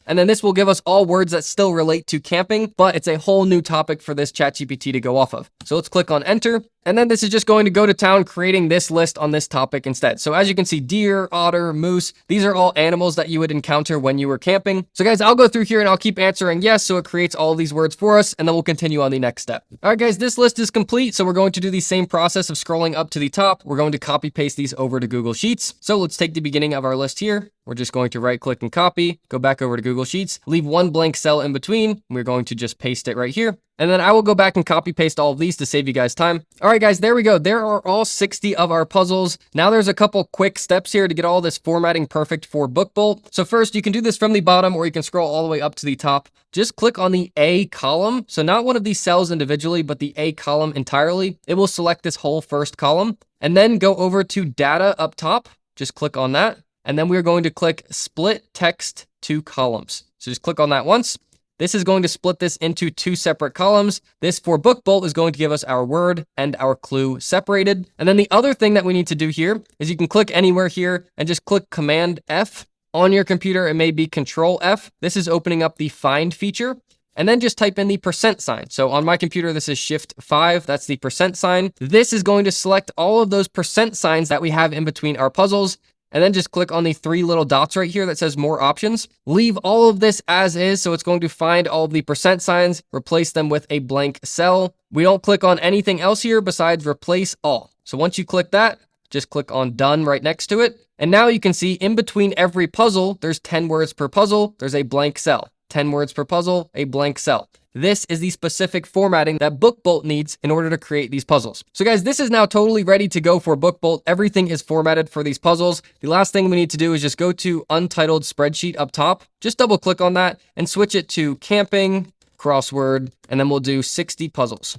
And then this will give us all words that still relate to camping, but it's a whole new topic for this ChatGPT to go off of. So let's click on enter. And then this is just going to go to town creating this list on this topic instead. So as you can see, deer, otter, moose, these are all animals that you would encounter when you were camping. So guys, I'll go through here and I'll keep answering yes, so it creates all these words for us, and then we'll continue on the next step. All right, guys, this list is complete. So we're going to do the same process of scrolling up to the top. We're going to copy paste these over to Google Sheets. So let's take the beginning of our list here. We're just going to right click and copy, go back over to Google Sheets, leave one blank cell in between. We're going to just paste it right here. And then I will go back and copy paste all of these to save you guys time. All right, guys, there we go. There are all 60 of our puzzles. Now there's a couple quick steps here to get all this formatting perfect for BookBolt. So first, you can do this from the bottom, or you can scroll all the way up to the top. Just click on the A column. So not one of these cells individually, but the A column entirely. It will select this whole first column. And then go over to data up top. Just click on that. And then we're going to click split text to columns. So just click on that once. This is going to split this into two separate columns. This for BookBolt is going to give us our word and our clue separated. And then the other thing that we need to do here is you can click anywhere here and just click Command F. On your computer, it may be Control F. This is opening up the find feature. And then just type in the % sign. So on my computer, this is Shift 5. That's the % sign. This is going to select all of those % signs that we have in between our puzzles. And then just click on the three little dots right here that says more options. Leave all of this as is. So it's going to find all of the % signs, replace them with a blank cell. We don't click on anything else here besides replace all. So once you click that, just click on done right next to it. And now you can see in between every puzzle, there's 10 words per puzzle. There's a blank cell. 10 words per puzzle, a blank cell. This is the specific formatting that BookBolt needs in order to create these puzzles. So guys, this is now totally ready to go for BookBolt. Everything is formatted for these puzzles. The last thing we need to do is just go to Untitled Spreadsheet up top. Just double click on that and switch it to Camping, Crossword, and then we'll do 60 puzzles.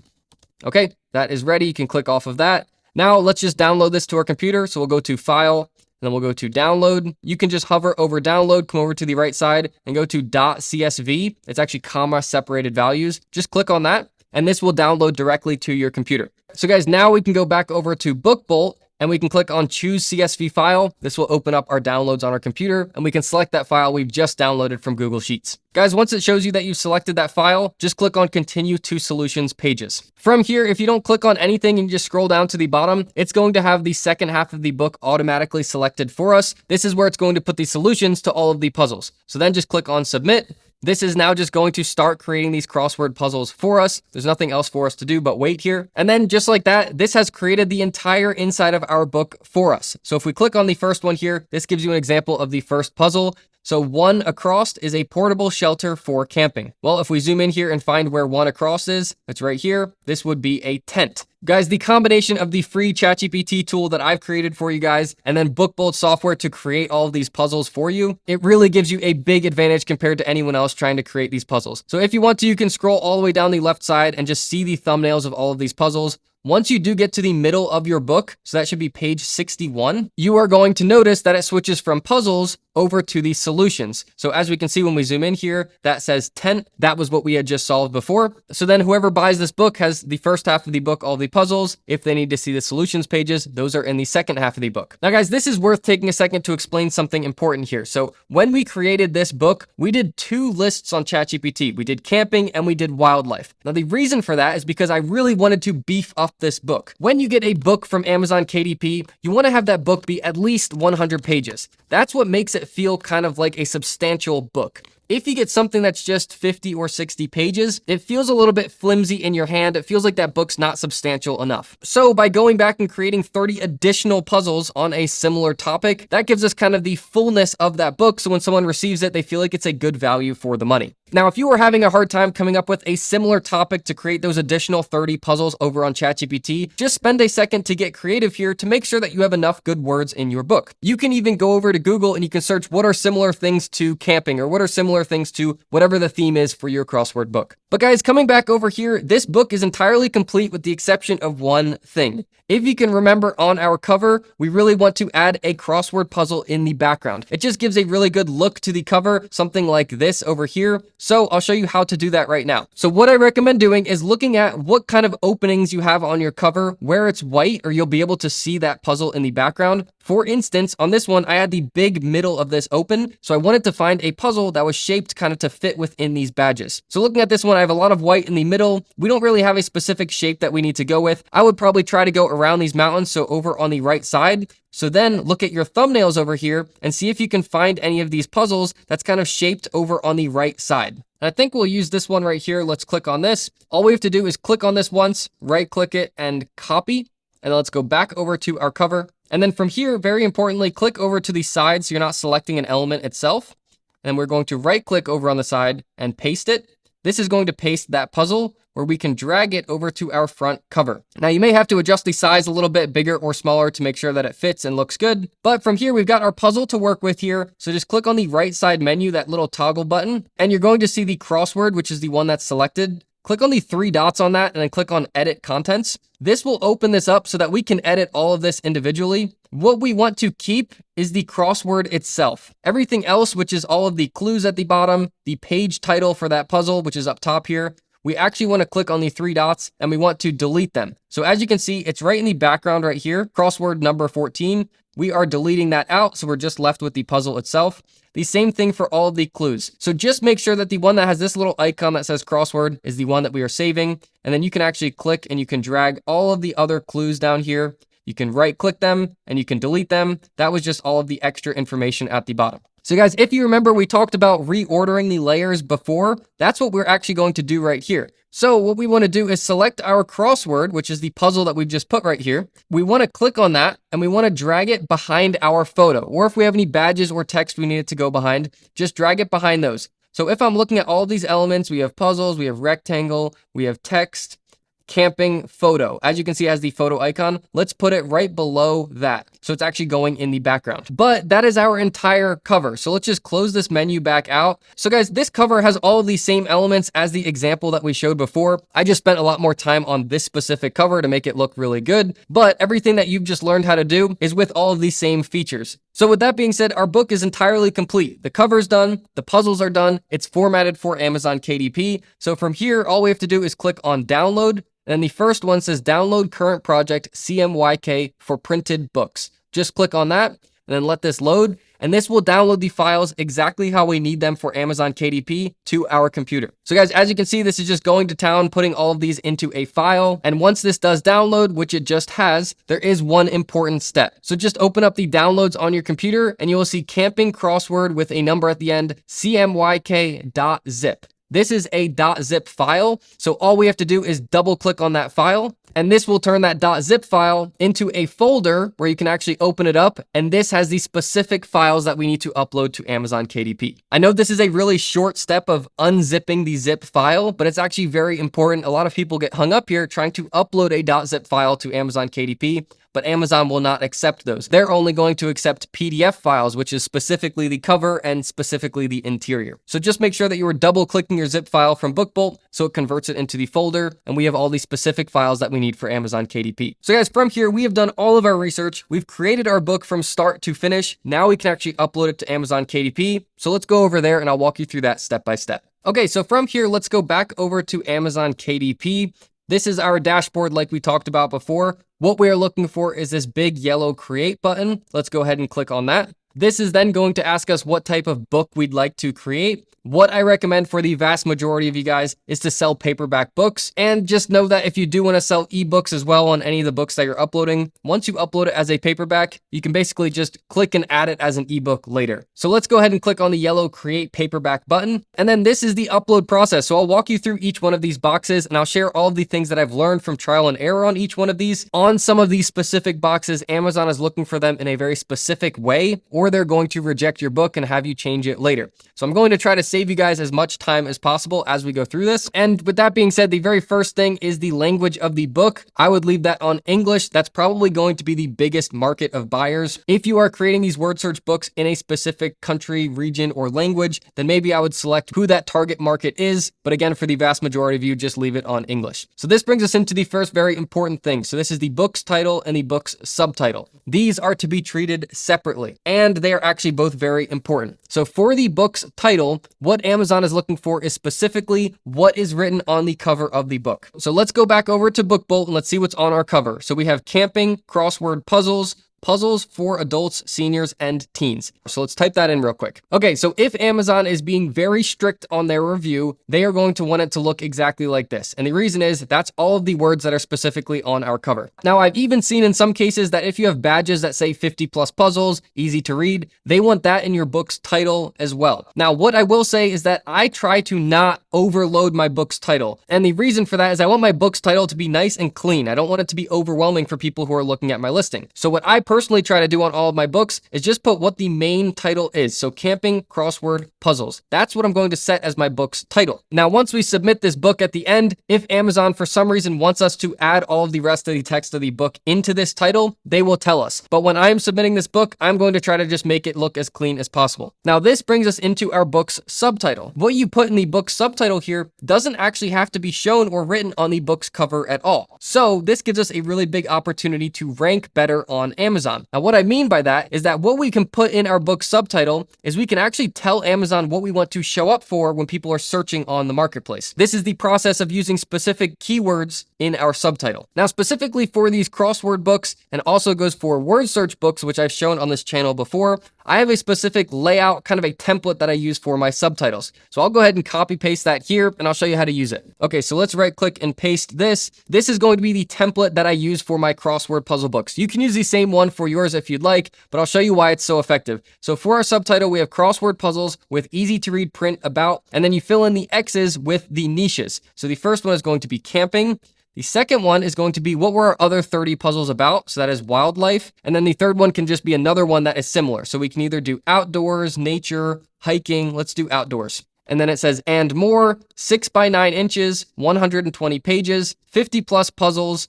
Okay, that is ready. You can click off of that. Now let's just download this to our computer. So we'll go to File, and then we'll go to download. You can just hover over download, come over to the right side and go to .csv. It's actually comma separated values. Just click on that and this will download directly to your computer. So guys, now we can go back over to BookBolt and we can click on choose CSV file. This will open up our downloads on our computer and we can select that file we've just downloaded from Google Sheets. Guys, once it shows you that you've selected that file, just click on continue to solutions pages. From here, if you don't click on anything and you just scroll down to the bottom, it's going to have the second half of the book automatically selected for us. This is where it's going to put the solutions to all of the puzzles. So then just click on submit. This is now just going to start creating these crossword puzzles for us. There's nothing else for us to do but wait here. And then just like that, this has created the entire inside of our book for us. So if we click on the first one here, this gives you an example of the first puzzle. So one across is a portable shelter for camping. Well, if we zoom in here and find where one across is, it's right here. This would be a tent. Guys, the combination of the free ChatGPT tool that I've created for you guys and then BookBolt software to create all of these puzzles for you, it really gives you a big advantage compared to anyone else trying to create these puzzles. So if you want to, you can scroll all the way down the left side and just see the thumbnails of all of these puzzles. Once you do get to the middle of your book, so that should be page 61, you are going to notice that it switches from puzzles over to the solutions. So as we can see when we zoom in here, that says tent. That was what we had just solved before. So then whoever buys this book has the first half of the book, all the puzzles. If they need to see the solutions pages, those are in the second half of the book. Now guys, this is worth taking a second to explain something important here. So when we created this book, we did two lists on ChatGPT. We did camping and we did wildlife. Now the reason for that is because I really wanted to beef up this book. When you get a book from Amazon KDP, you want to have that book be at least 100 pages. That's what makes it feel kind of like a substantial book. If you get something that's just 50 or 60 pages, it feels a little bit flimsy in your hand. It feels like that book's not substantial enough. So by going back and creating 30 additional puzzles on a similar topic, that gives us kind of the fullness of that book. So when someone receives it, they feel like it's a good value for the money. Now, if you are having a hard time coming up with a similar topic to create those additional 30 puzzles over on ChatGPT, just spend a second to get creative here to make sure that you have enough good words in your book. You can even go over to Google and you can search what are similar things to camping or what are similar things to whatever the theme is for your crossword book. But guys, coming back over here, this book is entirely complete with the exception of one thing. If you can remember on our cover, we really want to add a crossword puzzle in the background. It just gives a really good look to the cover, something like this over here. So I'll show you how to do that right now. So what I recommend doing is looking at what kind of openings you have on your cover where it's white or you'll be able to see that puzzle in the background. For instance, on this one, I had the big middle of this open, so I wanted to find a puzzle that was shaped kind of to fit within these badges. So looking at this one, I have a lot of white in the middle. We don't really have a specific shape that we need to go with. I would probably try to go around these mountains, so over on the right side. So then look at your thumbnails over here and see if you can find any of these puzzles that's kind of shaped over on the right side. And I think we'll use this one right here. Let's click on this. All we have to do is click on this once, right click it and copy. And let's go back over to our cover. And then from here, very importantly, click over to the side so you're not selecting an element itself. And we're going to right click over on the side and paste it. This is going to paste that puzzle where we can drag it over to our front cover. Now you may have to adjust the size a little bit bigger or smaller to make sure that it fits and looks good. But from here, we've got our puzzle to work with here. So just click on the right side menu, that little toggle button, and you're going to see the crossword, which is the one that's selected. Click on the 3 dots on that and then click on edit contents. This will open this up so that we can edit all of this individually. What we want to keep is the crossword itself. Everything else, which is all of the clues at the bottom, the page title for that puzzle, which is up top here, we actually want to click on the 3 dots and we want to delete them. So as you can see, it's right in the background right here, crossword number 14. We are deleting that out, so we're just left with the puzzle itself. The same thing for all of the clues. So just make sure that the one that has this little icon that says crossword is the one that we are saving. And then you can actually click and you can drag all of the other clues down here. You can right click them and you can delete them. That was just all of the extra information at the bottom. So guys, if you remember, we talked about reordering the layers before. That's what we're actually going to do right here. So what we want to do is select our crossword, which is the puzzle that we've just put right here. We want to click on that and we want to drag it behind our photo. Or if we have any badges or text we need it to go behind, just drag it behind those. So if I'm looking at all these elements, we have puzzles, we have rectangle, we have text, camping, photo. As you can see, it has the photo icon. Let's put it right below that. So it's actually going in the background. But that is our entire cover. So let's just close this menu back out. So guys, this cover has all of the same elements as the example that we showed before. I just spent a lot more time on this specific cover to make it look really good. But everything that you've just learned how to do is with all of these same features. So with that being said, our book is entirely complete. The cover's done, the puzzles are done, it's formatted for Amazon KDP. So from here, all we have to do is click on download. And the first one says download current project CMYK for printed books. Just click on that and then let this load. And this will download the files exactly how we need them for Amazon KDP to our computer. So guys, as you can see, this is just going to town, putting all of these into a file. And once this does download, which it just has, there is one important step. So just open up the downloads on your computer and you will see camping crossword with a number at the end, cmyk.zip. This is a .zip file, so all we have to do is double click on that file, and this will turn that .zip file into a folder where you can actually open it up, and this has the specific files that we need to upload to Amazon KDP. I know this is a really short step of unzipping the zip file, but it's actually very important. A lot of people get hung up here trying to upload a .zip file to Amazon KDP, but Amazon will not accept those. They're only going to accept PDF files, which is specifically the cover and specifically the interior. So just make sure that you are double clicking your zip file from BookBolt so it converts it into the folder, and we have all the specific files that we need for Amazon KDP. So guys, from here, we have done all of our research. We've created our book from start to finish. Now we can actually upload it to Amazon KDP. So let's go over there and I'll walk you through that step by step. Okay, so from here, let's go back over to Amazon KDP. This is our dashboard like we talked about before. What we are looking for is this big yellow create button. Let's go ahead and click on that. This is then going to ask us what type of book we'd like to create. What I recommend for the vast majority of you guys is to sell paperback books. And just know that if you do want to sell ebooks as well on any of the books that you're uploading, once you upload it as a paperback, you can basically just click and add it as an ebook later. So let's go ahead and click on the yellow create paperback button. And then this is the upload process. So I'll walk you through each one of these boxes and I'll share all of the things that I've learned from trial and error on each one of these. On some of these specific boxes, Amazon is looking for them in a very specific way, or they're going to reject your book and have you change it later. So I'm going to try to save you guys as much time as possible as we go through this. And with that being said, the very first thing is the language of the book. I would leave that on English. That's probably going to be the biggest market of buyers. If you are creating these word search books in a specific country, region, or language, then maybe I would select who that target market is. But again, for the vast majority of you, just leave it on English. So this brings us into the first very important thing. So this is the book's title and the book's subtitle. These are to be treated separately, and they are actually both very important. So for the book's title, what Amazon is looking for is specifically what is written on the cover of the book. So let's go back over to BookBolt and let's see what's on our cover. So we have camping, crossword puzzles, puzzles for adults, seniors, and teens. So let's type that in real quick. Okay, so if Amazon is being very strict on their review, they are going to want it to look exactly like this. And the reason is that's all of the words that are specifically on our cover. Now, I've even seen in some cases that if you have badges that say 50 plus puzzles, easy to read, they want that in your book's title as well. Now, what I will say is that I try to not overload my book's title. And the reason for that is I want my book's title to be nice and clean. I don't want it to be overwhelming for people who are looking at my listing. So what I personally try to do on all of my books is just put what the main title is. So camping, crossword, puzzles. That's what I'm going to set as my book's title. Now, once we submit this book at the end, if Amazon for some reason wants us to add all of the rest of the text of the book into this title, they will tell us. But when I'm submitting this book, I'm going to try to just make it look as clean as possible. Now, this brings us into our book's subtitle. What you put in the book's subtitle here doesn't actually have to be shown or written on the book's cover at all. So this gives us a really big opportunity to rank better on Amazon. Now, what I mean by that is that what we can put in our book's subtitle is we can actually tell Amazon what we want to show up for when people are searching on the marketplace. This is the process of using specific keywords in our subtitle. Now, specifically for these crossword books, and also goes for word search books, which I've shown on this channel before, I have a specific layout, kind of a template that I use for my subtitles. So I'll go ahead and copy paste that here, and I'll show you how to use it. Okay, so let's right click and paste this. This is going to be the template that I use for my crossword puzzle books. You can use the same one for yours if you'd like, but I'll show you why it's so effective. So for our subtitle, we have crossword puzzles with easy to read print about, and then you fill in the X's with the niches. So the first one is going to be camping. The second one is going to be what were our other 30 puzzles about? So that is wildlife. And then the third one can just be another one that is similar. So we can either do outdoors, nature, hiking. Let's do outdoors. And then it says, and more, 6 by 9 inches, 120 pages, 50 plus puzzles, ...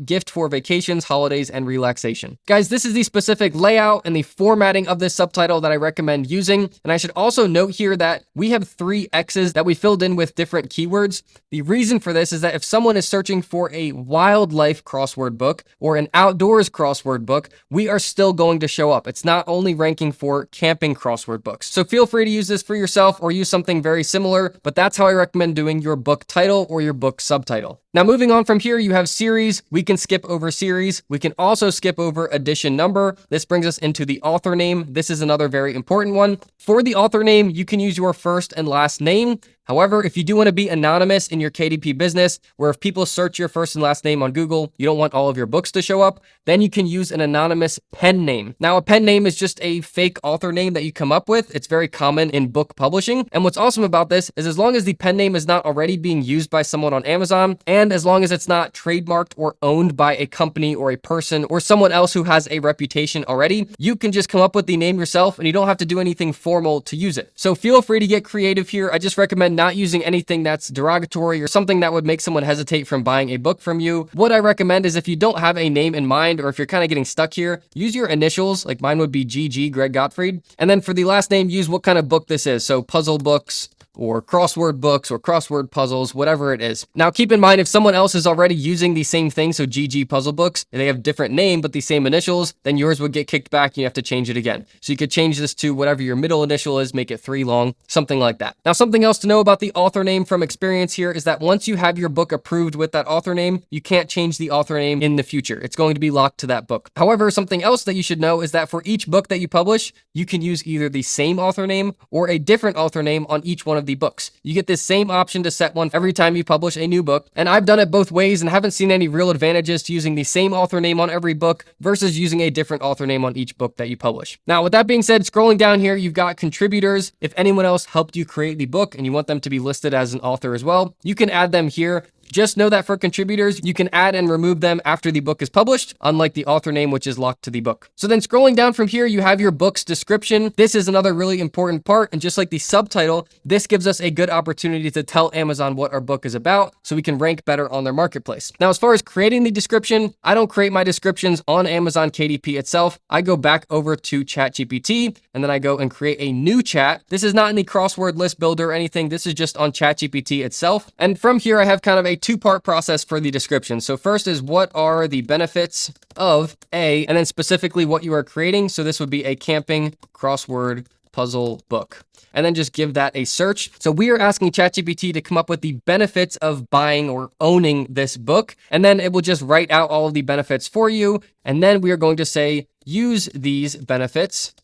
gift for vacations, holidays, and relaxation. Guys, this is the specific layout and the formatting of this subtitle that I recommend using. And I should also note here that we have 3 X's that we filled in with different keywords. The reason for this is that if someone is searching for a wildlife crossword book or an outdoors crossword book, we are still going to show up. It's not only ranking for camping crossword books. So feel free to use this for yourself or use something very similar, but that's how I recommend doing your book title or your book subtitle. Now, moving on from here, you have series. We can skip over series. We can also skip over edition number. This brings us into the author name. This is another very important one. For the author name, you can use your first and last name. However, if you do want to be anonymous in your KDP business, where if people search your first and last name on Google, you don't want all of your books to show up, then you can use an anonymous pen name. Now, a pen name is just a fake author name that you come up with. It's very common in book publishing. And what's awesome about this is as long as the pen name is not already being used by someone on Amazon, and as long as it's not trademarked or owned by a company or a person or someone else who has a reputation already, you can just come up with the name yourself and you don't have to do anything formal to use it. So feel free to get creative here. I just recommend not using anything that's derogatory or something that would make someone hesitate from buying a book from you. What I recommend is if you don't have a name in mind or if you're kind of getting stuck here, use your initials. Like mine would be GG, Greg Gottfried. And then for the last name, use what kind of book this is. So puzzle books, or crossword books or crossword puzzles, whatever it is. Now, keep in mind, if someone else is already using the same thing, so GG puzzle books, and they have different name, but the same initials, then yours would get kicked back and you have to change it again. So you could change this to whatever your middle initial is, make it 3 long, something like that. Now, something else to know about the author name from experience here is that once you have your book approved with that author name, you can't change the author name in the future. It's going to be locked to that book. However, something else that you should know is that for each book that you publish, you can use either the same author name or a different author name on each one of the books. You get this same option to set one every time you publish a new book. And I've done it both ways and haven't seen any real advantages to using the same author name on every book versus using a different author name on each book that you publish. Now, with that being said, scrolling down here, you've got contributors. If anyone else helped you create the book and you want them to be listed as an author as well, you can add them here. Just know that for contributors, you can add and remove them after the book is published, unlike the author name, which is locked to the book. So then scrolling down from here, you have your book's description. This is another really important part. And just like the subtitle, this gives us a good opportunity to tell Amazon what our book is about so we can rank better on their marketplace. Now, as far as creating the description, I don't create my descriptions on Amazon KDP itself. I go back over to ChatGPT and then I go and create a new chat. This is not in the crossword list builder or anything. This is just on ChatGPT itself. And from here, I have kind of a 2-part process for the description. So first is what are the benefits of A, and then specifically what you are creating. So this would be a camping crossword puzzle book, and then just give that a search. So we are asking ChatGPT to come up with the benefits of buying or owning this book, and then it will just write out all of the benefits for you. And then we are going to say, use these benefits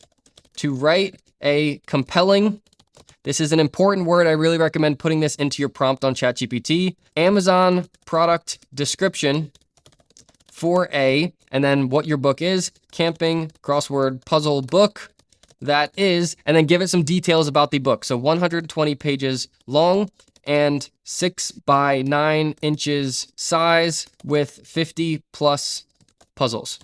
to write a compelling, this is an important word, I really recommend putting this into your prompt on ChatGPT, Amazon product description for a, and then what your book is, camping crossword puzzle book that is, and then give it some details about the book. So 120 pages long and 6 by 9 inches size with 50 plus puzzles.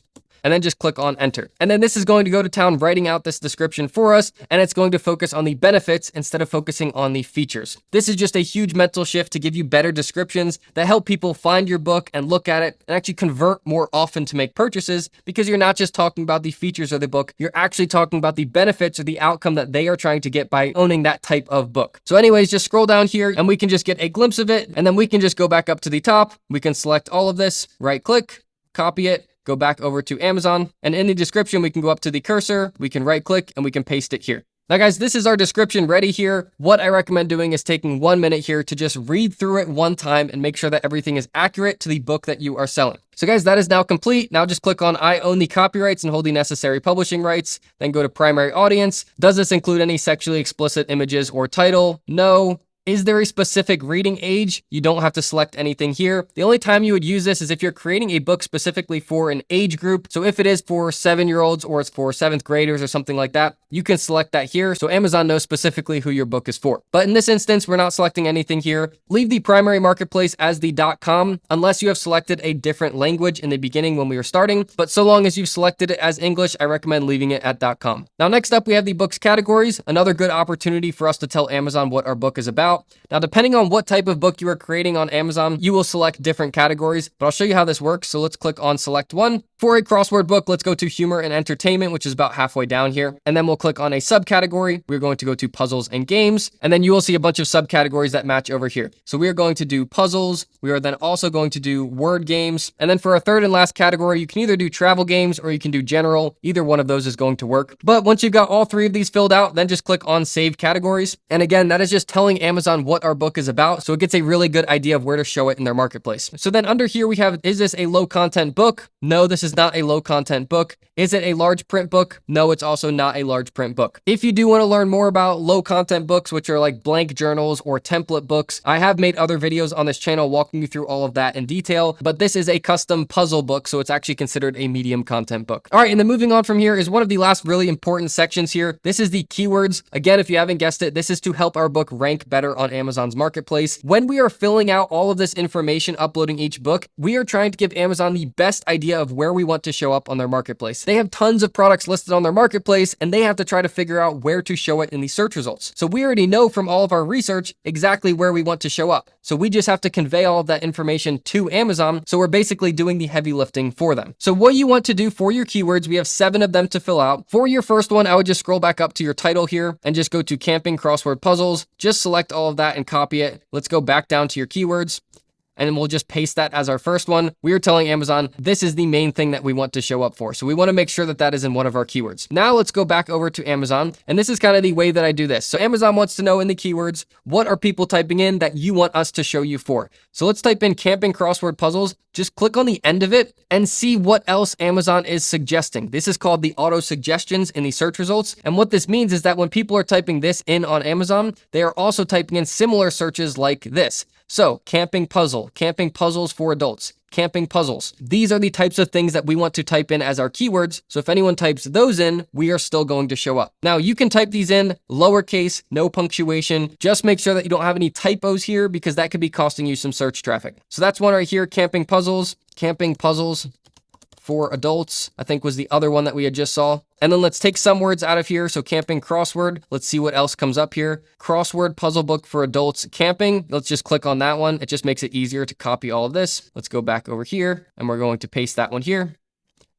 And then just click on enter. And then this is going to go to town writing out this description for us, and it's going to focus on the benefits instead of focusing on the features. This is just a huge mental shift to give you better descriptions that help people find your book and look at it and actually convert more often to make purchases, because you're not just talking about the features of the book, you're actually talking about the benefits or the outcome that they are trying to get by owning that type of book. So anyways, just scroll down here and we can just get a glimpse of it, and then we can just go back up to the top. We can select all of this, right click, copy it, go back over to Amazon, and in the description, we can go up to the cursor, we can right click, and we can paste it here. Now guys, this is our description ready here. What I recommend doing is taking 1 minute here to just read through it one time and make sure that everything is accurate to the book that you are selling. So guys, that is now complete. Now just click on I own the copyrights and hold the necessary publishing rights, then go to primary audience. Does this include any sexually explicit images or title? No. Is there a specific reading age? You don't have to select anything here. The only time you would use this is if you're creating a book specifically for an age group. So if it is for 7-year-olds or it's for 7th graders or something like that, you can select that here. So Amazon knows specifically who your book is for. But in this instance, we're not selecting anything here. Leave the primary marketplace as the .com unless you have selected a different language in the beginning when we were starting. But so long as you've selected it as English, I recommend leaving it at .com. Now, next up, we have the books categories, another good opportunity for us to tell Amazon what our book is about. Now, depending on what type of book you are creating on Amazon, you will select different categories, but I'll show you how this works. So let's click on select one. For a crossword book, let's go to humor and entertainment, which is about halfway down here. And then we'll click on a subcategory. We're going to go to puzzles and games. And then you will see a bunch of subcategories that match over here. So we are going to do puzzles. We are then also going to do word games. And then for our third and last category, you can either do travel games or you can do general. Either one of those is going to work. But once you've got all three of these filled out, then just click on save categories. And again, that is just telling Amazon what our book is about. So it gets a really good idea of where to show it in their marketplace. So then under here we have, is this a low content book? No, this is not a low content book. Is it a large print book? No, it's also not a large print book. If you do want to learn more about low content books, which are like blank journals or template books, I have made other videos on this channel walking you through all of that in detail, but this is a custom puzzle book, so it's actually considered a medium content book. All right, and then moving on from here is one of the last really important sections here. This is the keywords. Again, if you haven't guessed it, this is to help our book rank better on Amazon's marketplace. When we are filling out all of this information, uploading each book, we are trying to give Amazon the best idea of where we want to show up on their marketplace. They have tons of products listed on their marketplace, and they have to try to figure out where to show it in the search results. So we already know from all of our research exactly where we want to show up. So we just have to convey all of that information to Amazon. So we're basically doing the heavy lifting for them. So what you want to do for your keywords, we have 7 of them to fill out. For your first one, I would just scroll back up to your title here and just go to camping crossword puzzles. Just select all of that and copy it. Let's go back down to your keywords, and we'll just paste that as our first one. We are telling Amazon this is the main thing that we want to show up for. So we want to make sure that that is in one of our keywords. Now let's go back over to Amazon. And this is kind of the way that I do this. So Amazon wants to know in the keywords, what are people typing in that you want us to show you for? So let's type in camping crossword puzzles. Just click on the end of it and see what else Amazon is suggesting. This is called the auto suggestions in the search results. And what this means is that when people are typing this in on Amazon, they are also typing in similar searches like this. So camping puzzle, camping puzzles for adults, camping puzzles. These are the types of things that we want to type in as our keywords. So if anyone types those in, we are still going to show up. Now you can type these in lowercase, no punctuation. Just make sure that you don't have any typos here because that could be costing you some search traffic. So that's one right here, camping puzzles for adults, I think was the other one that we had just saw. And then let's take some words out of here. So camping crossword, let's see what else comes up here. Crossword puzzle book for adults, camping. Let's just click on that one. It just makes it easier to copy all of this. Let's go back over here and we're going to paste that one here.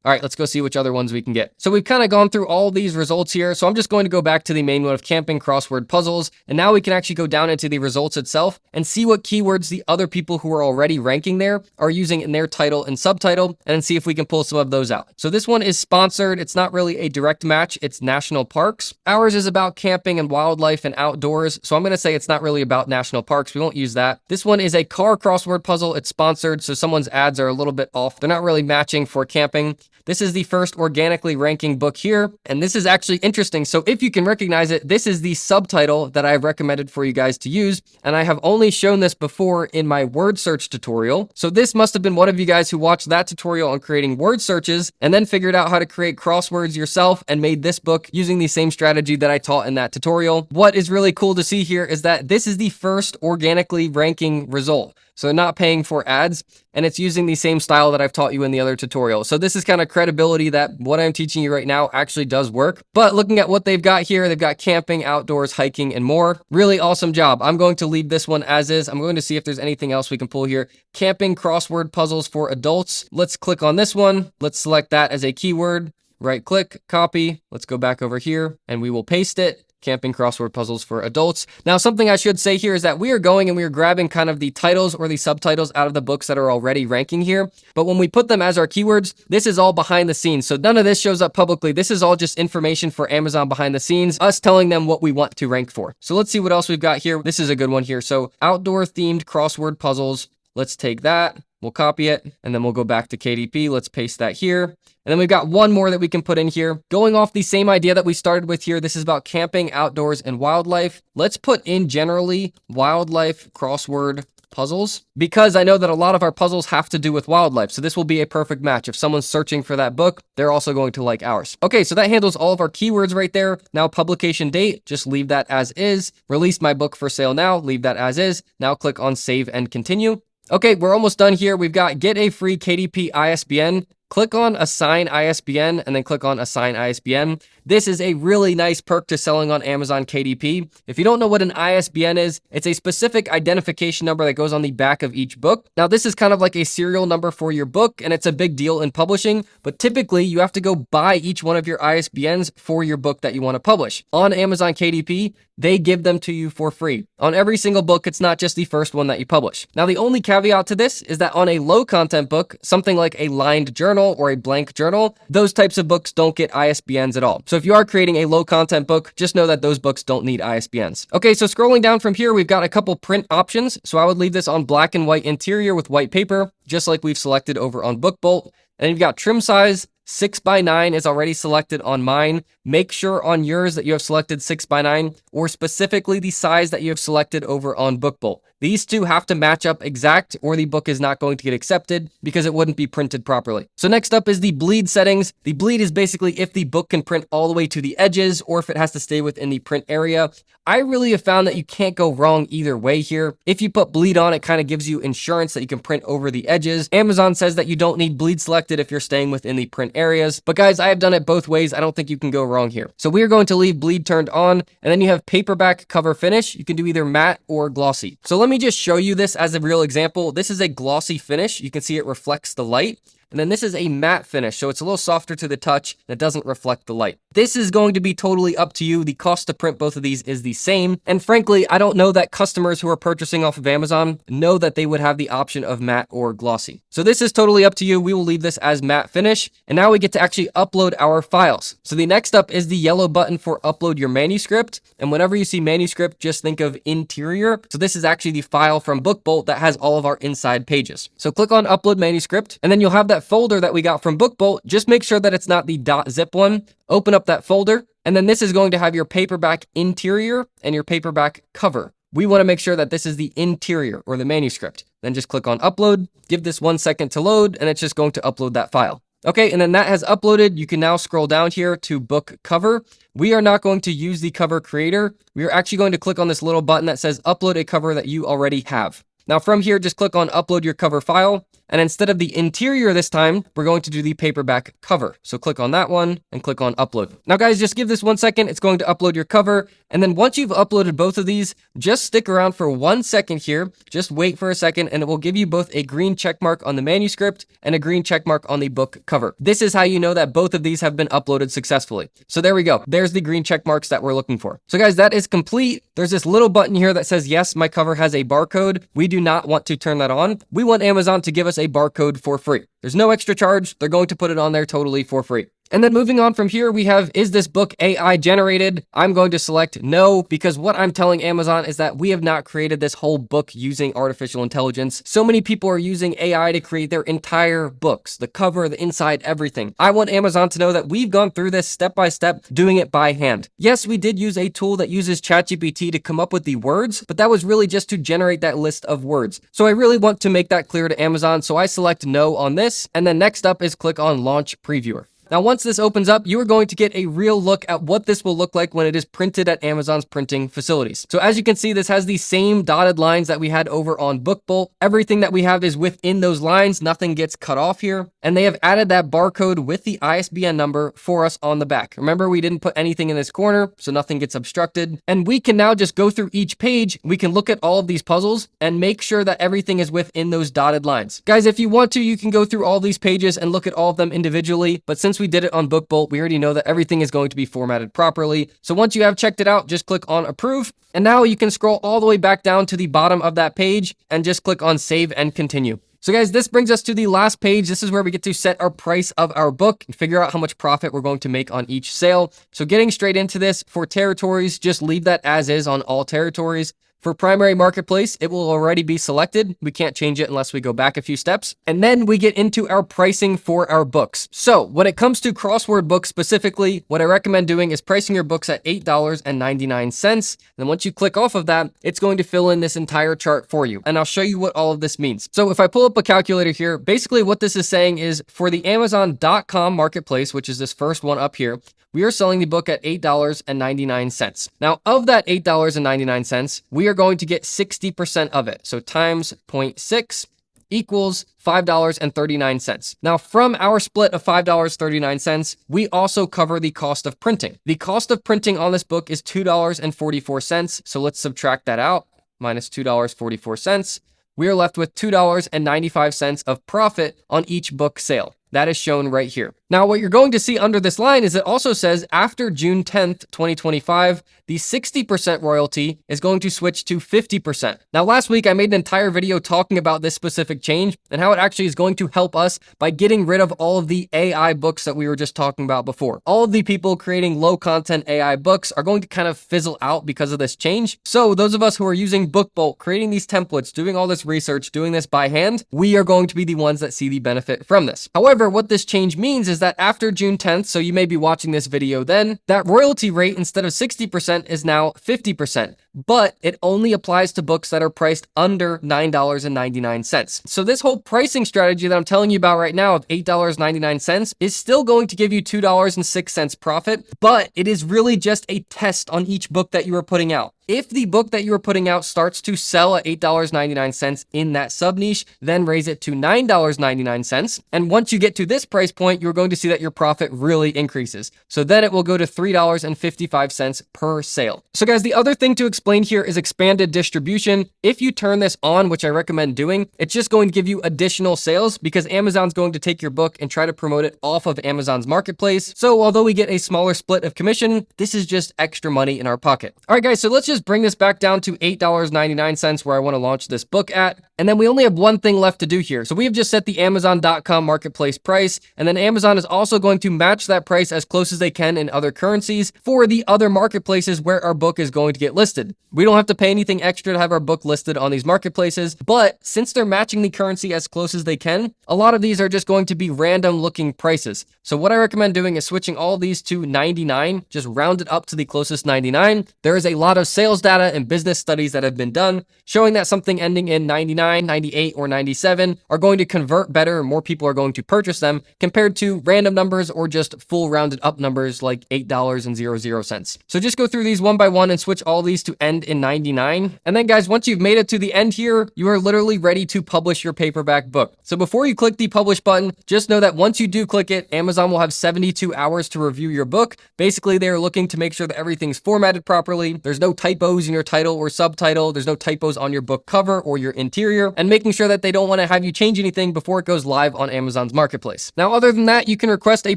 All right, let's go see which other ones we can get. So we've kind of gone through all these results here. So I'm just going to go back to the main one of camping crossword puzzles. And now we can actually go down into the results itself and see what keywords the other people who are already ranking there are using in their title and subtitle, and then see if we can pull some of those out. So this one is sponsored. It's not really a direct match. It's national parks. Ours is about camping and wildlife and outdoors. So I'm going to say it's not really about national parks. We won't use that. This one is a car crossword puzzle. It's sponsored. So someone's ads are a little bit off. They're not really matching for camping. This is the first organically ranking book here, and this is actually interesting. So if you can recognize it, this is the subtitle that I've recommended for you guys to use, and I have only shown this before in my word search tutorial. So this must have been one of you guys who watched that tutorial on creating word searches and then figured out how to create crosswords yourself and made this book using the same strategy that I taught in that tutorial. What is really cool to see here is that this is the first organically ranking result. So not paying for ads, and it's using the same style that I've taught you in the other tutorial. So this is kind of credibility that what I'm teaching you right now actually does work. But looking at what they've got here, they've got camping, outdoors, hiking, and more. Really awesome job. I'm going to leave this one as is. I'm going to see if there's anything else we can pull here. Camping crossword puzzles for adults. Let's click on this one. Let's select that as a keyword. Right click, copy. Let's go back over here and we will paste it. Camping crossword puzzles for adults. Now, something I should say here is that we are going and we are grabbing kind of the titles or the subtitles out of the books that are already ranking here. But when we put them as our keywords, this is all behind the scenes. So none of this shows up publicly. This is all just information for Amazon behind the scenes, us telling them what we want to rank for. So let's see what else we've got here. This is a good one here. So outdoor themed crossword puzzles. Let's take that. We'll copy it, and then we'll go back to KDP. Let's paste that here. And then we've got one more that we can put in here. Going off the same idea that we started with here, this is about camping, outdoors, and wildlife. Let's put in generally wildlife crossword puzzles, because I know that a lot of our puzzles have to do with wildlife. So this will be a perfect match. If someone's searching for that book, they're also going to like ours. Okay, so that handles all of our keywords right there. Now publication date, just leave that as is. Release my book for sale now, leave that as is. Now click on save and continue. Okay, we're almost done here. We've got get a free KDP ISBN. Click on assign ISBN and then click on assign ISBN. This is a really nice perk to selling on Amazon KDP. If you don't know what an ISBN is, it's a specific identification number that goes on the back of each book. Now, this is kind of like a serial number for your book, and it's a big deal in publishing, but typically you have to go buy each one of your ISBNs for your book that you want to publish. On Amazon KDP, they give them to you for free. On every single book, it's not just the first one that you publish. Now, the only caveat to this is that on a low content book, something like a lined journal or a blank journal, those types of books don't get ISBNs at all. So if you are creating a low content book, just know that those books don't need ISBNs. Okay, so scrolling down from here, we've got a couple print options. So I would leave this on black and white interior with white paper, just like we've selected over on BookBolt. And you've got trim size. 6x9 is already selected on mine. Make sure on yours that you have selected 6x9 or specifically the size that you have selected over on BookBolt. These two have to match up exact or the book is not going to get accepted because it wouldn't be printed properly. So next up is the bleed settings. The bleed is basically if the book can print all the way to the edges or if it has to stay within the print area. I really have found that you can't go wrong either way here. If you put bleed on, it kind of gives you insurance that you can print over the edges. Amazon says that you don't need bleed selected if you're staying within the print areas. But guys, I have done it both ways. I don't think you can go wrong here. So we're going to leave bleed turned on, and then you have paperback cover finish. You can do either matte or glossy. So let me just show you this as a real example. This is a glossy finish. You can see it reflects the light. And then this is a matte finish, so it's a little softer to the touch and it doesn't reflect the light. This is going to be totally up to you. The cost to print both of these is the same. And frankly, I don't know that customers who are purchasing off of Amazon know that they would have the option of matte or glossy. So this is totally up to you. We will leave this as matte finish. And now we get to actually upload our files. So the next up is the yellow button for upload your manuscript. And whenever you see manuscript, just think of interior. So this is actually the file from BookBolt that has all of our inside pages. So click on upload manuscript, and then you'll have that folder that we got from BookBolt. Just make sure that it's not the .zip one. Open up that folder, and then this is going to have your paperback interior and your paperback cover. We want to make sure that this is the interior or the manuscript. Then just click on upload, give this 1 second to load, and it's just going to upload that file. Okay, and then that has uploaded. You can now scroll down here to book cover. We are not going to use the cover creator. We are actually going to click on this little button that says upload a cover that you already have. Now from here, just click on upload your cover file. And instead of the interior this time, we're going to do the paperback cover. So click on that one and click on upload. Now guys, just give this 1 second. It's going to upload your cover. And then once you've uploaded both of these, just stick around for 1 second here. Just wait for a second and it will give you both a green check mark on the manuscript and a green check mark on the book cover. This is how you know that both of these have been uploaded successfully. So there we go. There's the green check marks that we're looking for. So guys, that is complete. There's this little button here that says, yes, my cover has a barcode. We do not want to turn that on. We want Amazon to give us a barcode for free. There's no extra charge. They're going to put it on there totally for free. And then moving on from here, we have, is this book AI generated? I'm going to select no, because what I'm telling Amazon is that we have not created this whole book using artificial intelligence. So many people are using AI to create their entire books, the cover, the inside, everything. I want Amazon to know that we've gone through this step by step, doing it by hand. Yes, we did use a tool that uses ChatGPT to come up with the words, but that was really just to generate that list of words. So I really want to make that clear to Amazon. So I select no on this. And then next up is click on Launch Previewer. Now, once this opens up, you are going to get a real look at what this will look like when it is printed at Amazon's printing facilities. So as you can see, this has the same dotted lines that we had over on BookBolt. Everything that we have is within those lines. Nothing gets cut off here. And they have added that barcode with the ISBN number for us on the back. Remember, we didn't put anything in this corner, so nothing gets obstructed. And we can now just go through each page. We can look at all of these puzzles and make sure that everything is within those dotted lines. Guys, if you want to, you can go through all these pages and look at all of them individually. But since we did it on BookBolt, we already know that everything is going to be formatted properly. So once you have checked it out, just click on approve. And now you can scroll all the way back down to the bottom of that page and just click on save and continue. So guys, this brings us to the last page. This is where we get to set our price of our book and figure out how much profit we're going to make on each sale. So getting straight into this, for territories, just leave that as is on all territories. For primary marketplace, it will already be selected. We can't change it unless we go back a few steps. And then we get into our pricing for our books. So when it comes to Crossword books specifically, what I recommend doing is pricing your books at $8.99. Then once you click off of that, it's going to fill in this entire chart for you. And I'll show you what all of this means. So if I pull up a calculator here, basically what this is saying is for the Amazon.com marketplace, which is this first one up here, we are selling the book at $8.99. Now, of that $8.99, we are going to get 60% of it. So times 0.6 equals $5.39. Now, from our split of $5.39, we also cover the cost of printing. The cost of printing on this book is $2.44. So let's subtract that out, minus $2.44. We are left with $2.95 of profit on each book sale. That is shown right here. Now, what you're going to see under this line is it also says after June 10th, 2025, the 60% royalty is going to switch to 50%. Now, last week, I made an entire video talking about this specific change and how it actually is going to help us by getting rid of all of the AI books that we were just talking about before. All of the people creating low content AI books are going to kind of fizzle out because of this change. So those of us who are using BookBolt, creating these templates, doing all this research, doing this by hand, we are going to be the ones that see the benefit from this. However, what this change means is that after June 10th, so you may be watching this video then, that royalty rate instead of 60% is now 50%, but it only applies to books that are priced under $9.99. So this whole pricing strategy that I'm telling you about right now of $8.99 is still going to give you $2.06 profit, but it is really just a test on each book that you are putting out. If the book that you are putting out starts to sell at $8.99 in that sub niche, then raise it to $9.99. And once you get to this price point, you're going to see that your profit really increases. So then it will go to $3.55 per sale. So guys, the other thing to explain here is expanded distribution. If you turn this on, which I recommend doing, it's just going to give you additional sales because Amazon's going to take your book and try to promote it off of Amazon's marketplace. So although we get a smaller split of commission, this is just extra money in our pocket. All right, guys, so let's just bring this back down to $8.99 where I want to launch this book at. And then we only have one thing left to do here. So we have just set the Amazon.com marketplace price, and then Amazon is also going to match that price as close as they can in other currencies for the other marketplaces where our book is going to get listed. We don't have to pay anything extra to have our book listed on these marketplaces, but since they're matching the currency as close as they can, a lot of these are just going to be random looking prices. So what I recommend doing is switching all these to 99, just round it up to the closest 99. There is a lot of sales data and business studies that have been done showing that something ending in 99, 98, or 97 are going to convert better and more people are going to purchase purchase them compared to random numbers or just full rounded up numbers like $8.00. So just go through these one by one and switch all these to end in 99. And then guys, once you've made it to the end here, you are literally ready to publish your paperback book. So before you click the publish button, just know that once you do click it, Amazon will have 72 hours to review your book. Basically, they're looking to make sure that everything's formatted properly. There's no typos in your title or subtitle. There's no typos on your book cover or your interior, and making sure that they don't want to have you change anything before it goes live on Amazon's marketplace. Now, other than that, you can request a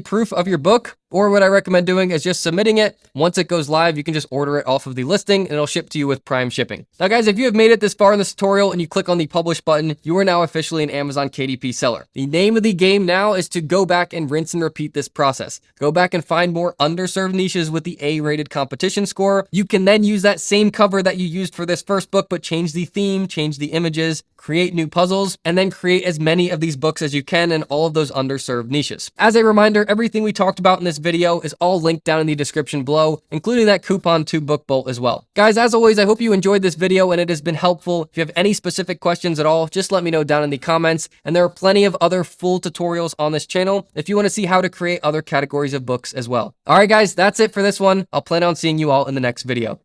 proof of your book, or what I recommend doing is just submitting it. Once it goes live, you can just order it off of the listing and it'll ship to you with Prime shipping. Now guys, if you have made it this far in this tutorial and you click on the publish button, you are now officially an Amazon KDP seller. The name of the game now is to go back and rinse and repeat this process. Go back and find more underserved niches with the A-rated competition score. You can then use that same cover that you used for this first book, but change the theme, change the images, create new puzzles, and then create as many of these books as you can in all of those underserved niches. As a reminder, everything we talked about in this video is all linked down in the description below, including that coupon to Book Bolt as well. Guys, as always, I hope you enjoyed this video and it has been helpful. If you have any specific questions at all, just let me know down in the comments. And there are plenty of other full tutorials on this channel if you want to see how to create other categories of books as well. All right, guys, that's it for this one. I'll plan on seeing you all in the next video.